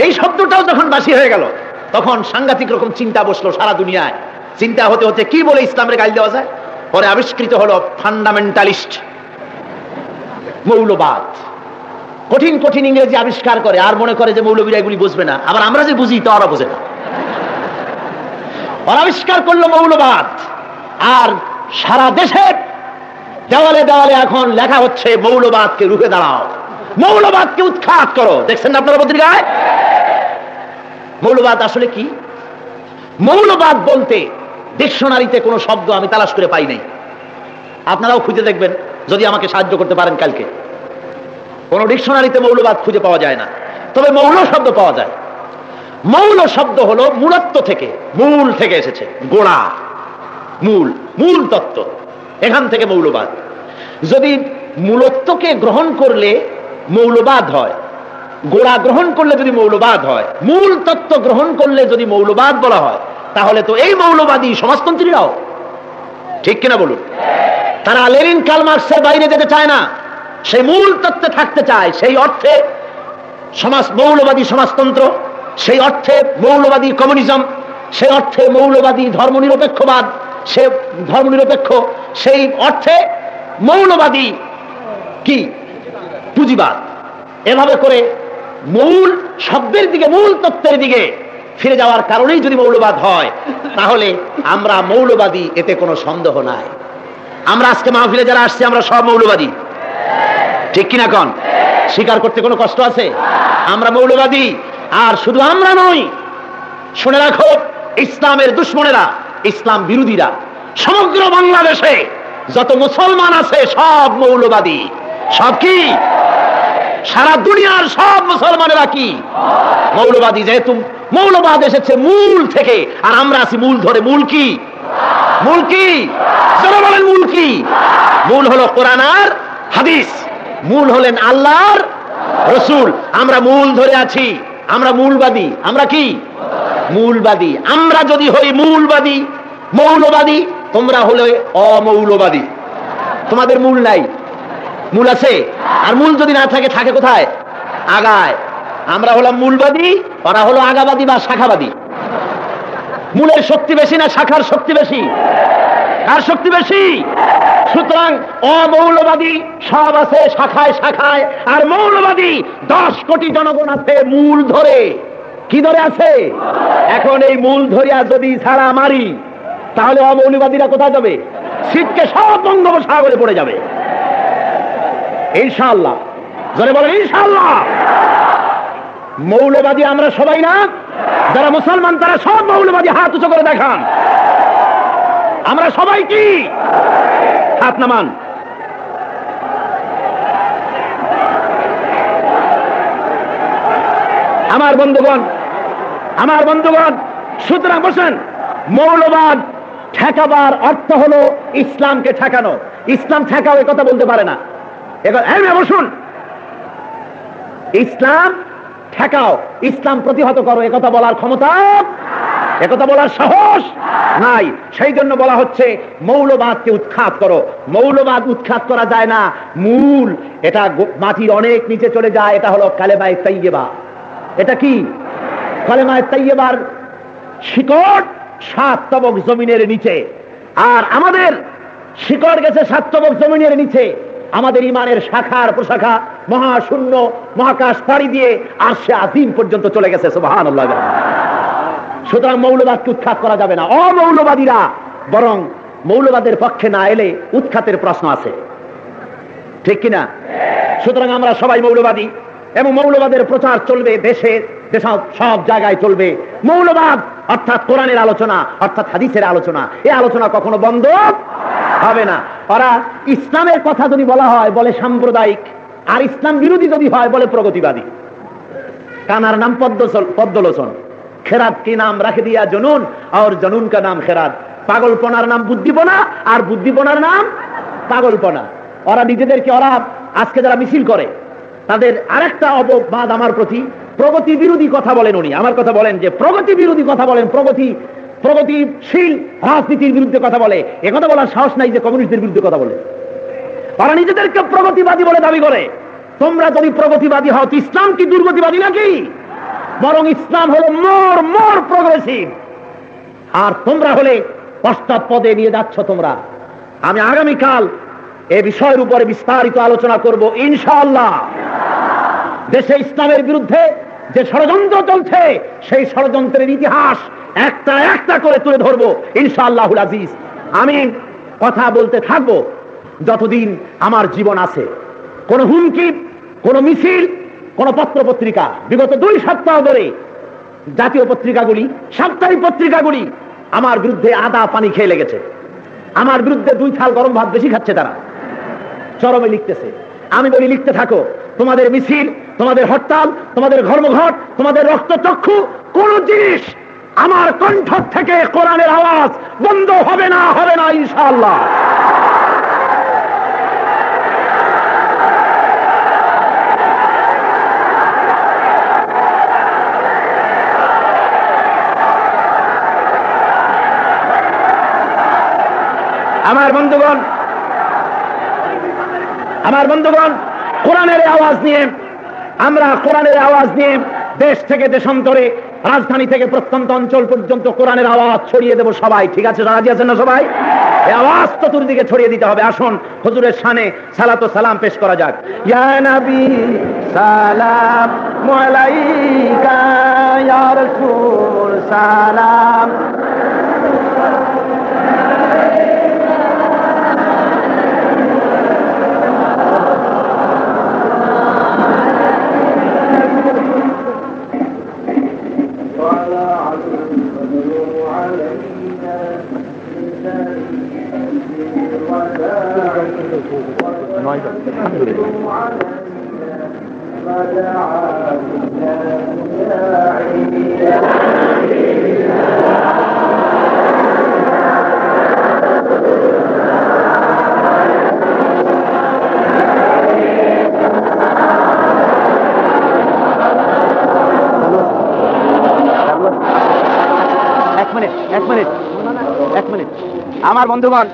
এই শব্দটাও যখন বাসি হয়ে গেল, তখন সাংঘাতিক রকম চিন্তা বসলো সারা দুনিয়ায়। চিন্তা হতে হতে কি বলে ইসলামের গালি দেওয়া যায়, পরে আবিষ্কৃত হলো ফান্ডামেন্টালিস্ট, মৌলবাদ। কঠিন কঠিন ইংরেজি আবিষ্কার করে আর মনে করে যে মৌলবীরা এগুলি বুঝবে না, আবার আমরা যে বুঝি তা ওরা বোঝে না। ওরা আবিষ্কার করলো মৌলবাদ, আর সারা দেশের দেওয়ালে দেওয়ালে এখন লেখা হচ্ছে মৌলবাদকে রুখে দাঁড়াও, মৌলবাদকে উৎখাত করো। দেখছেন না আপনারা পত্রিকায়? মৌলবাদ আসলে কি? মৌলবাদ বলতে ডিকশনারিতে কোনো শব্দ আমি তালাশ করে পাই নাই। আপনারাও খুঁজে দেখবেন যদি আমাকে সাহায্য করতে পারেন কালকে। কোন ডিকশনারিতে মৌলবাদ খুঁজে পাওয়া যায় না, তবে মৌল শব্দ পাওয়া যায়। মৌল শব্দ হলো মূলত্ব থেকে, মূল থেকে এসেছে, গোড়া, মূল, মূল তত্ত্ব, এখান থেকে মৌলবাদ। যদি মূলত্বকে গ্রহণ করলে মৌলবাদ হয়, গোড়া গ্রহণ করলে যদি মৌলবাদ হয়, মূল তত্ত্ব গ্রহণ করলে যদি মৌলবাদ বলা হয়, তাহলে তো এই মৌলবাদী সমাজতন্ত্রীরাও, ঠিক কিনা বলুন? তারা লেনিন কার্ল মার্কসের বাইরে যেতে চায় না, সেই মূল তত্ত্বে থাকতে চায়। সেই অর্থে মৌলবাদী সমাজতন্ত্র, সেই অর্থে মৌলবাদী কমিউনিজম, সেই অর্থে মৌলবাদী ধর্মনিরপেক্ষবাদ, সে ধর্মনিরপেক্ষ, সেই অর্থে মৌলবাদী কি পুঁজিবাদ। এভাবে করে মূল শব্দের দিকে, মূল তত্ত্বের দিকে ফিরে যাওয়ার কারণেই যদি মৌলবাদ হয়, তাহলে আমরা মৌলবাদী, এতে কোনো সন্দেহ নাই। আমরা আজকে মাহফিলে যারা আসছে আমরা সব মৌলবাদী, ঠিক কিনা কন? স্বীকার করতে কোনো কষ্ট আছে? আমরা মৌলবাদী। আর শুধু আমরা নই, শুনে রাখো, ইসলামের দুশ্মনেরা, ইসলাম বিরোধীরা, সমগ্র বাংলাদেশে যত মুসলমান আছে সব মৌলবাদী। সব কি? সারা দুনিয়ার সব মুসলমানেরা কি মৌলবাদী? যেহেতু মৌলবাদ এসেছে মূল থেকে, আর আমরা আছি মূল ধরে। মূল কি? মূল কি? যারা বলেন মূল কি? মূল হলো কোরআন আর হাদিস, মূল হলেন আল্লাহর রাসূল। আমরা মূল ধরে আছি, আমরা মূলবাদী। আমরা কি? মূলবাদী। আমরা যদি হই মূলবাদী, মৌলবাদী, তোমরা হলে অমৌলবাদী। তোমাদের মূল নাই, মূল আছে। আর মূল যদি না থাকে, থাকে কোথায়? আগায়। আমরা হলাম মূলবাদী, ওরা হলো আগাবাদী বা শাখাবাদী। মূলের শক্তি বেশি না শাখার শক্তি বেশি? কার শক্তি বেশি? সুতরাং অমৌলবাদী সব আছে শাখায় শাখায়, আর মৌলবাদী 10 কোটি জনগণ আছে মূল ধরে। কি ধরে আছে? এখন এই মূল ধরিয়া যদি ছাড়া মারি, তাহলে অমৌলবাদীরা কোথায় যাবে? শীতকে সব বঙ্গোপসাগরে পড়ে যাবে ইনশাআল্লাহ। জোরে বলেন ইনশাআল্লাহ। মৌলবাদী আমরা সবাই না? যারা মুসলমান তারা সব মৌলবাদী। হাত উঁচু করে দেখান। আমরা সবাই কি? হাত নামান। আমার বন্ধুগণ, আমার বন্ধুগণ, সুতরাং বসেন। মৌলবাদ ঠেকাবার অর্থ হলো ইসলামকে ঠেকানো। ইসলাম ঠেকাও এ কথা বলতে পারে না। এবার বসুন। ইসলাম ঠেকাও, ইসলাম প্রতিহত করো, একথা বলার ক্ষমতা, একথা বলার সাহস নাই। সেই জন্য বলা হচ্ছে মৌলবাদকে উৎখাত করো। মৌলবাদ উৎখাত করা যায় না, মূল এটা মাটির অনেক নিচে চলে যায়। এটা হলো কালেমায়ে তাইয়্যিবা। এটা কি? কালেমায়ে তাইয়্যিবার শিকড় 7 তবক জমিনের নিচে, আর আমাদের শিকড় গেছে 7 তবক জমিনের নিচে। আমাদের ইমানের শাখার প্রশাখা মহাশূন্য মহাকাশ পাড়ি দিয়ে আরশে আজিম পর্যন্ত চলে গেছে। সুবহানাল্লাহ। সুতরাং মৌলবাদকে উৎখাত করা যাবে না। অমৌলবাদীরা বরং মৌলবাদের পক্ষে না এলে উৎখাতের প্রশ্ন আছে, ঠিক কিনা? সুতরাং আমরা সবাই মৌলবাদী, এবং মৌলবাদের প্রচার চলবে দেশে, সব জায়গায় চলবে। মৌলবাদ অর্থাৎ কোরআনের আলোচনা, অর্থাৎ হাদিসের আলোচনা, এই আলোচনা কখনো বন্ধ হবে না। ওরা ইসলামের কথা যদি বলা হয় বলে সাম্প্রদায়িক, আর ইসলাম বিরোধী যদি হয় বলে প্রগতিবাদী। কানার নাম পদ্মলোচন, খেরাত কি নাম রাখে দিয়া জনুন, আর জনুন কা নাম খেরাত। পাগলপনার নাম বুদ্ধিপনা, আর বুদ্ধিপনার নাম পাগলপনা। ওরা নিজেদেরকে, ওরা আজকে যারা মিছিল করে, তাদের আরেকটা অপবাদ আমার প্রতি, প্রগতি বিরোধী কথা বলেন উনি। আমার কথা বলেন যে প্রগতি বিরোধী কথা বলেন, প্রগতিশীল রাজনীতির বিরুদ্ধে কথা বলে। একথা বলার সাহস নাই যে কমিউনিস্টদের বিরুদ্ধে কথা বলে। তারা নিজেদেরকে প্রগতিবাদী বলে দাবি করে, তোমরা যদি প্রগতিবাদী হও, ইসলাম কি দুর্গতিবাদী নাকি? বরং ইসলাম হলো মোর প্রগ্রেসিভ, আর তোমরা হলে পশ্চাৎপদে নিয়ে যাচ্ছ তোমরা। আমি আগামীকাল এ বিষয়ের উপরে বিস্তারিত আলোচনা করব ইনশাআল্লাহ। দেশে ইসলামের বিরুদ্ধে যে ষড়যন্ত্র চলছে, সেই ষড়যন্ত্রের ইতিহাস একটা একটা করে তুলে ধরবো ইনশাআল্লাহুল আজিজ। আমি কথা বলতে থাকবো যতদিন আমার জীবন আছে। কোন হুমকি, কোন মিছিল, কোন পত্র পত্রিকা বিগত 2 সপ্তাহ ধরে জাতীয় পত্রিকাগুলি, সাপ্তাহিক পত্রিকাগুলি আমার বিরুদ্ধে আদা পানি খেয়ে লেগেছে। আমার বিরুদ্ধে 2 থাল গরম ভাত বেশি খাচ্ছে, তারা চরমে লিখতেছে। আমি বলি, লিখতে থাকো। তোমাদের মিছিল, তোমাদের হরতাল, তোমাদের ধর্মঘট, তোমাদের রক্তচক্ষু, কোন জিনিস আমার কণ্ঠ থেকে কোরআনের আওয়াজ বন্ধ হবে না ইনশাআল্লাহ। আমার বন্ধুগণ, কোরআনের আওয়াজ নিয়ে, আমরা কোরআনের আওয়াজ নিয়ে দেশ থেকে দেশান্তরে, রাজধানী থেকে প্রত্যন্ত অঞ্চল পর্যন্ত কোরআনের আওয়াজ ছড়িয়ে দেব সবাই। ঠিক আছে, রাজি আছেন না সবাই? এই আওয়াজ চতুর্দিকে ছড়িয়ে দিতে হবে। আসুন হুজুরের শানে সালাত ও সালাম পেশ করা যাক। ইয়া নবী সালাম আলাইকা, ইয়া রাসূল সালাম। এক মিনিট আমার বন্ধুগণ,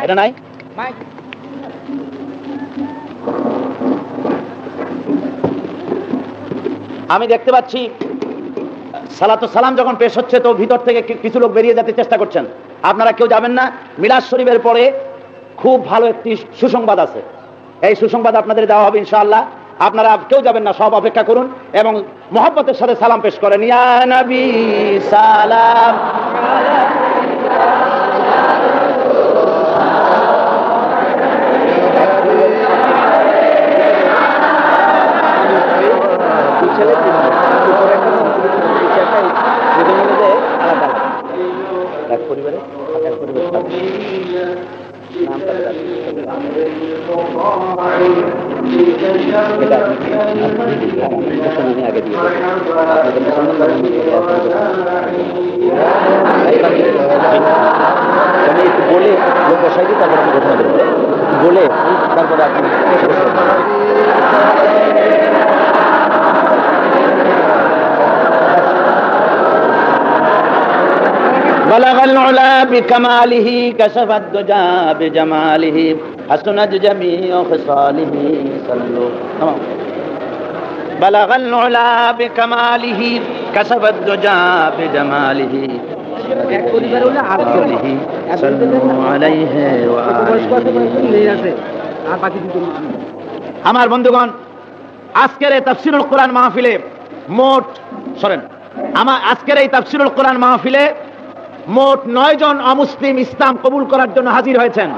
এটা নাই, আমি দেখতে পাচ্ছি সালাত ও সালাম যখন পেশ হচ্ছে, তো ভিতর থেকে কিছু লোক বেরিয়ে যেতে চেষ্টা করছেন। আপনারা কেউ যাবেন না। মিলাদ শরীফের পরে খুব ভালো একটি সুসংবাদ আছে, এই সুসংবাদ আপনাদের দেওয়া হবে ইনশাআল্লাহ। আপনারা কেউ যাবেন না, সব অপেক্ষা করুন এবং মহব্বতের সাথে সালাম পেশ করেন। ইয়া নবী সালাম। বলে লোক বসাই দিই, তারপরে আমি ঘোষণা দেবো, বলে তারপরে আপনি بلغ العلا بكماله كشف الدجى بجماله حسنت جميع خصاله صلوا. بلغ العلا بكماله كشف الدجى بجماله আমার বন্ধুগণ, আজকের এই তাফসীরুল কোরআন মাহফিলে আজকের এই তাফসীরুল কোরআন মাহফিলে মোট 9 জন অমুসলিম ইসলাম কবুল করার জন্য হাজির হয়েছেন।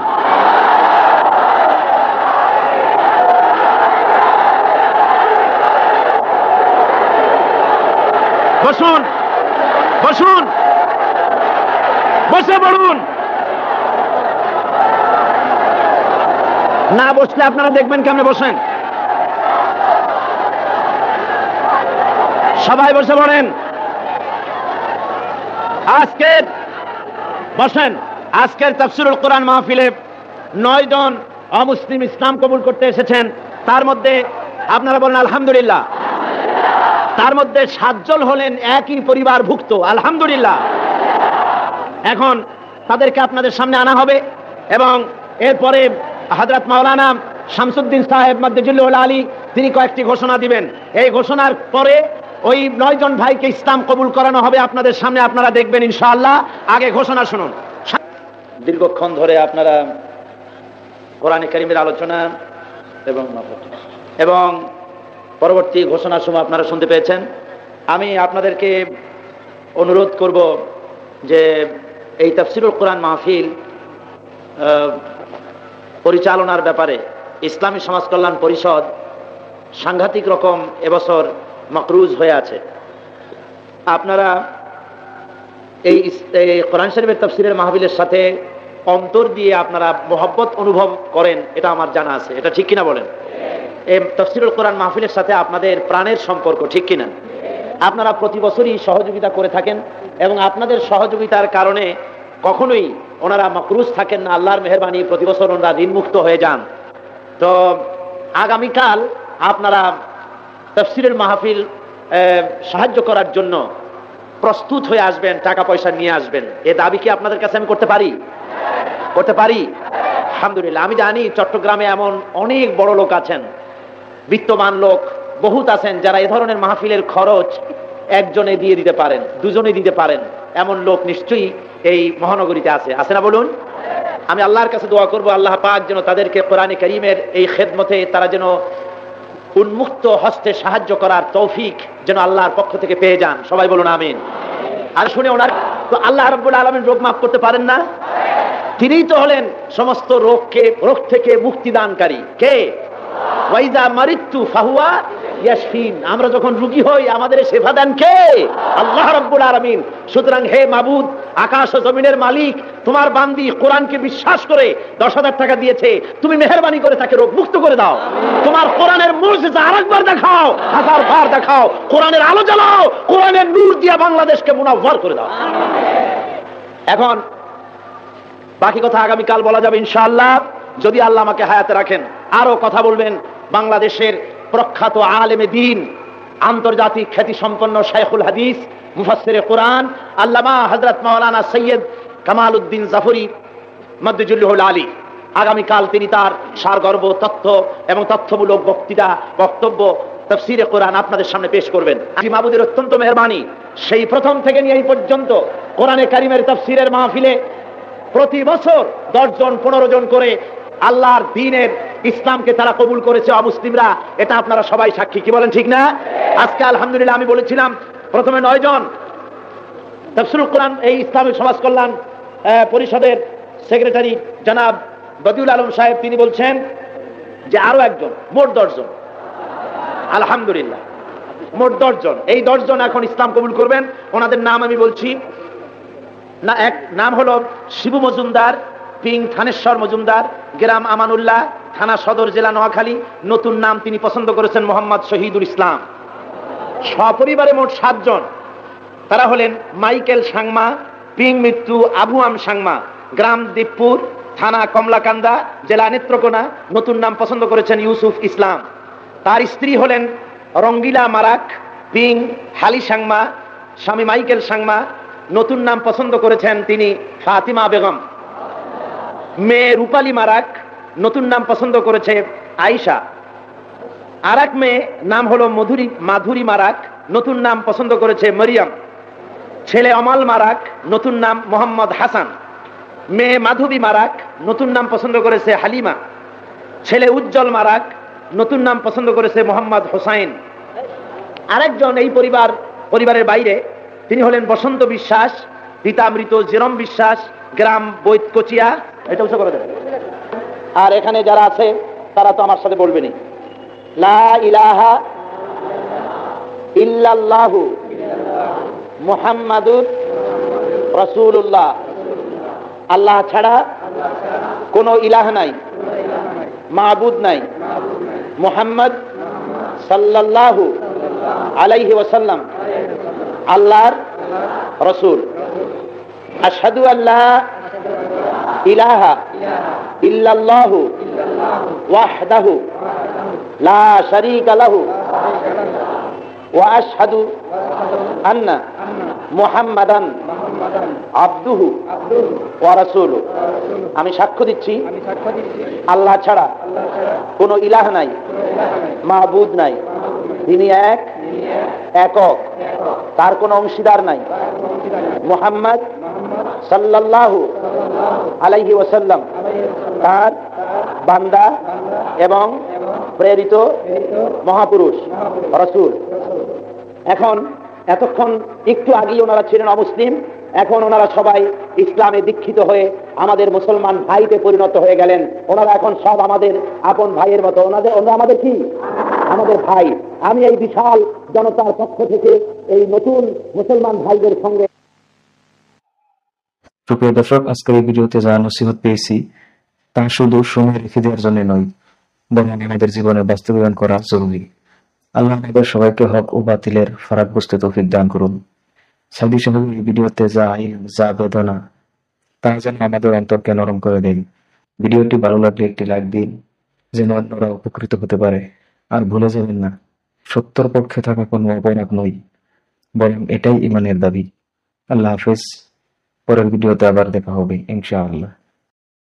বসুন, বসুন, বসে পড়ুন। না বসলে আপনারা দেখবেন কেমনে বসেন। সবাই বসে পড়েন। আজকের বসেন। আজকের তাফসীরুল কোরআন মাহফিলে 9 জন অমুসলিম ইসলাম কবুল করতে এসেছেন। তার মধ্যে আপনারা বলেন আলহামদুলিল্লাহ। তার মধ্যে 7 জন হলেন একই পরিবারভুক্ত, আলহামদুলিল্লাহ। এখন তাদেরকে আপনাদের সামনে আনা হবে এবং এরপরে হযরত মাওলানা শামসুদ্দিন সাহেব মাদ্দাজিল্লুল আলী তিনি কয়েকটি ঘোষণা দিবেন। এই ঘোষণার পরে ওই 9 জন ভাইকে ইসলাম কবুল করানো হবে আপনাদের সামনে, আপনারা দেখবেন ইনশাআল্লাহ। আগে ঘোষণা শুনুন। দীর্ঘক্ষণ ধরে আপনারা কোরআনে কারীমের আলোচনা এবং পরবর্তী ঘোষণার সময় আপনারা শুনতে পেয়েছেন। আমি আপনাদেরকে অনুরোধ করব যে এই তাফসীরুল কোরআন মাহফিল পরিচালনার ব্যাপারে ইসলামী সমাজ কল্যাণ পরিষদ সাংঘাতিক রকম এবছর মাকরুজ হয়ে আছে। আপনারা এই কোরআন শরীফের তাফসীরের মাহফিলের সাথে অন্তর দিয়ে আপনারা মহব্বত অনুভব করেন, এটা আমার জানা আছে। এটা ঠিক কিনা বলেন? এই তাফসীরুল কোরআন মাহফিলের সাথে আপনাদের প্রাণের সম্পর্ক, ঠিক কিনা? আপনারা প্রতি বছরই সহযোগিতা করে থাকেন এবং আপনাদের সহযোগিতার কারণে কখনোই ওনারা মাকরুজ থাকেন না। আল্লাহর মেহেরবানি প্রতি বছর ওনারা ঋণমুক্ত হয়ে যান। তো আগামীকাল আপনারা তাফসীরের মাহফিল সাহায্য করার জন্য প্রস্তুত হয়ে আসবেন, টাকা পয়সা নিয়ে আসবেন। এ দাবি কি আপনাদের কাছে আমি করতে পারি? আলহামদুলিল্লাহ। আমি জানি চট্টগ্রামে এমন অনেক বড় লোক আছেন, বিত্তবান লোক বহুত আছেন, যারা এ ধরনের মাহফিলের খরচ একজনে দিয়ে দিতে পারেন, দুজনে দিতে পারেন, এমন লোক নিশ্চয়ই এই মহানগরীতে আছে না বলুন? আমি আল্লাহর কাছে দোয়া করব, আল্লাহ পাক যেন তাদেরকে কোরআনে কারীমের এই খেদমতে তারা যেন উন্মুক্ত হস্তে সাহায্য করার তৌফিক যেন আল্লাহর পক্ষ থেকে পেয়ে যান। সবাই বলুন আমিন। আর শুনে ওনার তো আল্লাহ রাব্বুল আলামিন রোগ মাফ করতে পারেন না? তিনিই তো হলেন সমস্ত রোগ থেকে মুক্তিদানকারী। কে? ওয়াইজা মারিতু ফাহুয়া ইয়াশফিন। আমরা যখন রোগী হই আমাদের সেবা দেন কে? আল্লাহ রাব্বুল আলামিন। সুতরাং হে মাবুদ, আকাশ ও জমিনের মালিক, তোমার বান্দি কোরআনকে বিশ্বাস করে 10,000 টাকা দিয়েছে, তুমি মেহেরবানি করে তাকে রোগ মুক্ত করে দাও। তোমার কোরআনের মুজিজা আরেকবার দেখাও, 1000 বার দেখাও। কোরআনের আলো জ্বালাও, কোরআনের নূর দিয়া বাংলাদেশকে মুনাওয়ার করে দাও। এখন বাকি কথা আগামীকাল বলা যাবে ইনশাআল্লাহ, যদি আল্লাহ আমাকে হায়াতে রাখেন। আরো কথা বলবেন বাংলাদেশের প্রখ্যাত আলেমে দ্বীন, আন্তর্জাতিক খ্যাতি সম্পন্ন শাইখুল হাদিস, মুফাসসিরে কোরআন আল্লামা হযরত মাওলানা সৈয়দ কামাল উদ্দিন জাফরি মাদ্দাজিল্লুল আলী। আগামীকাল তিনি তার সারগর্ভ তথ্য এবং তথ্যমূলক বক্তব্য তাফসীরে কোরআন আপনাদের সামনে পেশ করবেন। আমি মাবুদের অত্যন্ত মেহেরবানি, সেই প্রথম থেকে নিয়ে এই পর্যন্ত কোরআনে কারীমের তাফসীরের মাহফিলে প্রতি বছর 10 জন 15 জন করে আল্লাহর দ্বীনের ইসলামকে তারা কবুল করেছে অমুসলিমরা। এটা আপনারা সবাই সাক্ষী, কি বলেন ঠিক না? আজকে আলহামদুলিল্লাহ আমি বলেছিলাম প্রথমে 9 জন তাফসীরুল কোরআন এই ইসলামিক সমাজ কল্যাণ পরিষদের সেক্রেটারি জনাব বদিউল আলম সাহেব তিনি বলছেন যে আরো একজন, মোট 10 জন। আলহামদুলিল্লাহ মোট 10 জন। এই 10 জন এখন ইসলাম কবুল করবেন। ওনাদের নাম আমি বলছি না। এক নাম হলো শিবু মজুমদার, পিং থানেশ্বর মজুমদার, গ্রাম আমানুল্লাহ, থানা সদর, জেলা নোয়াখালী। নতুন নাম তিনি পছন্দ করেছেন মোহাম্মদ শহীদুল ইসলাম। সপরিবারে মোট 7 জন। তারা হলেন মাইকেল সাংমা, পিং মৃত্যু আবু আম সাংমা, গ্রাম দীপপুর, থানা কমলাকান্দা, জেলা নেত্রকোনা। নতুন নাম পছন্দ করেছেন ইউসুফ ইসলাম। তার স্ত্রী হলেন রঙ্গিলা মারাক, পিং হালি সাংমা, স্বামী মাইকেল সাংমা। নতুন নাম পছন্দ করেছেন তিনি ফাতিমা বেগম। মেয়ে রূপালী মারাক, নতুন নাম পছন্দ করেছে আয়েশা। আর এক মেয়ে নাম হলো মাধুরী মারাক, নতুন নাম পছন্দ করেছে মরিয়ম। ছেলে অমাল মারাক, নতুন নাম মোহাম্মদ হাসান। মেয়ে মাধবী মারাক, নতুন নাম পছন্দ করেছে হালিমা। ছেলে উজ্জ্বল মারাক, নতুন নাম পছন্দ করেছে মোহাম্মদ হোসাইন। আরেকজন এই পরিবারের বাইরে, তিনি হলেন বসন্ত বিশ্বাস, পিতা মৃত জেরম বিশ্বাস, গ্রাম বৈতকচিয়া। এটা উৎসব করে দেবেন। আর এখানে যারা আছে তারা তো আমার সাথে বলবেনই, লা ইলাহা ইল্লাল্লাহু মুহাম্মাদুর রাসূলুল্লাহ। আল্লাহ ছাড়া কোনো ইলাহ নাই, মাবুদ নাই। মুহাম্মদ সাল্লাল্লাহু আলাইহি ওয়াসাল্লাম আল্লাহর রাসূল। আশহাদু আল্লা ইলাহা ইল্লাল্লাহু ওয়াহদাহু লা শারীকা লাহু ওয়া আশহাদু আন্না মুহাম্মাদান আবদুহু ওয়া রাসূলুহু, আমি সাক্ষ্য দিচ্ছি আল্লাহ ছাড়া কোনো ইলাহ নাই, মাবুদ নাই, তিনি এক, একক, তার কোনো অংশীদার নাই। মুহাম্মদ সাল্লাল্লাহু আলাইহি ওয়াসাল্লাম তার বান্দা এবং প্রেরিত মহাপুরুষ রাসূল। এখন এতক্ষণ একটু আগেই ওনারা ছিলেন অমুসলিম, এখন ওনারা সবাই ইসলামে দীক্ষিত হয়ে আমাদের মুসলমান ভাইতে পরিণত হয়ে গেলেন। ওনারা এখন সব আমাদের আপন ভাইয়ের মতো। ওনারা আমাদের কি? আমাদের ভাই। আমি এই বিশাল জনতার পক্ষ থেকে এই নতুন মুসলমান ভাইদের সঙ্গে। সুপ্রিয় দর্শক, আজকের এই ভিডিওতে যা নসিহত পেয়েছি তা শুধু সময় রেখে দেওয়ার জন্য নয়, বরং আমাদের জীবনে বাস্তবায়ন করা জরুরি। আল্লাহ আমাদের সবাইকে হক ও বাতিলের ফারাক বুঝতে তৌফিক দান করুন। সাদি সাহেবের এই ভিডিওতে যা ইলম, যা বেদনা, তা যেন আমাদের অন্তরকে নরম করে দেয়। ভিডিওটি ভালো লাগলে একটি লাইক দিন, যেন অন্যরা উপকৃত হতে পারে। আর ভুলে যাবেন না, সত্যর পক্ষে থাকা কোনো অপরাধ নয়, বরং এটাই ইমানের দাবি। আল্লাহ হাফেজ। পরের ভিডিওতে আবার দেখা হবে ইনশাআল্লাহ।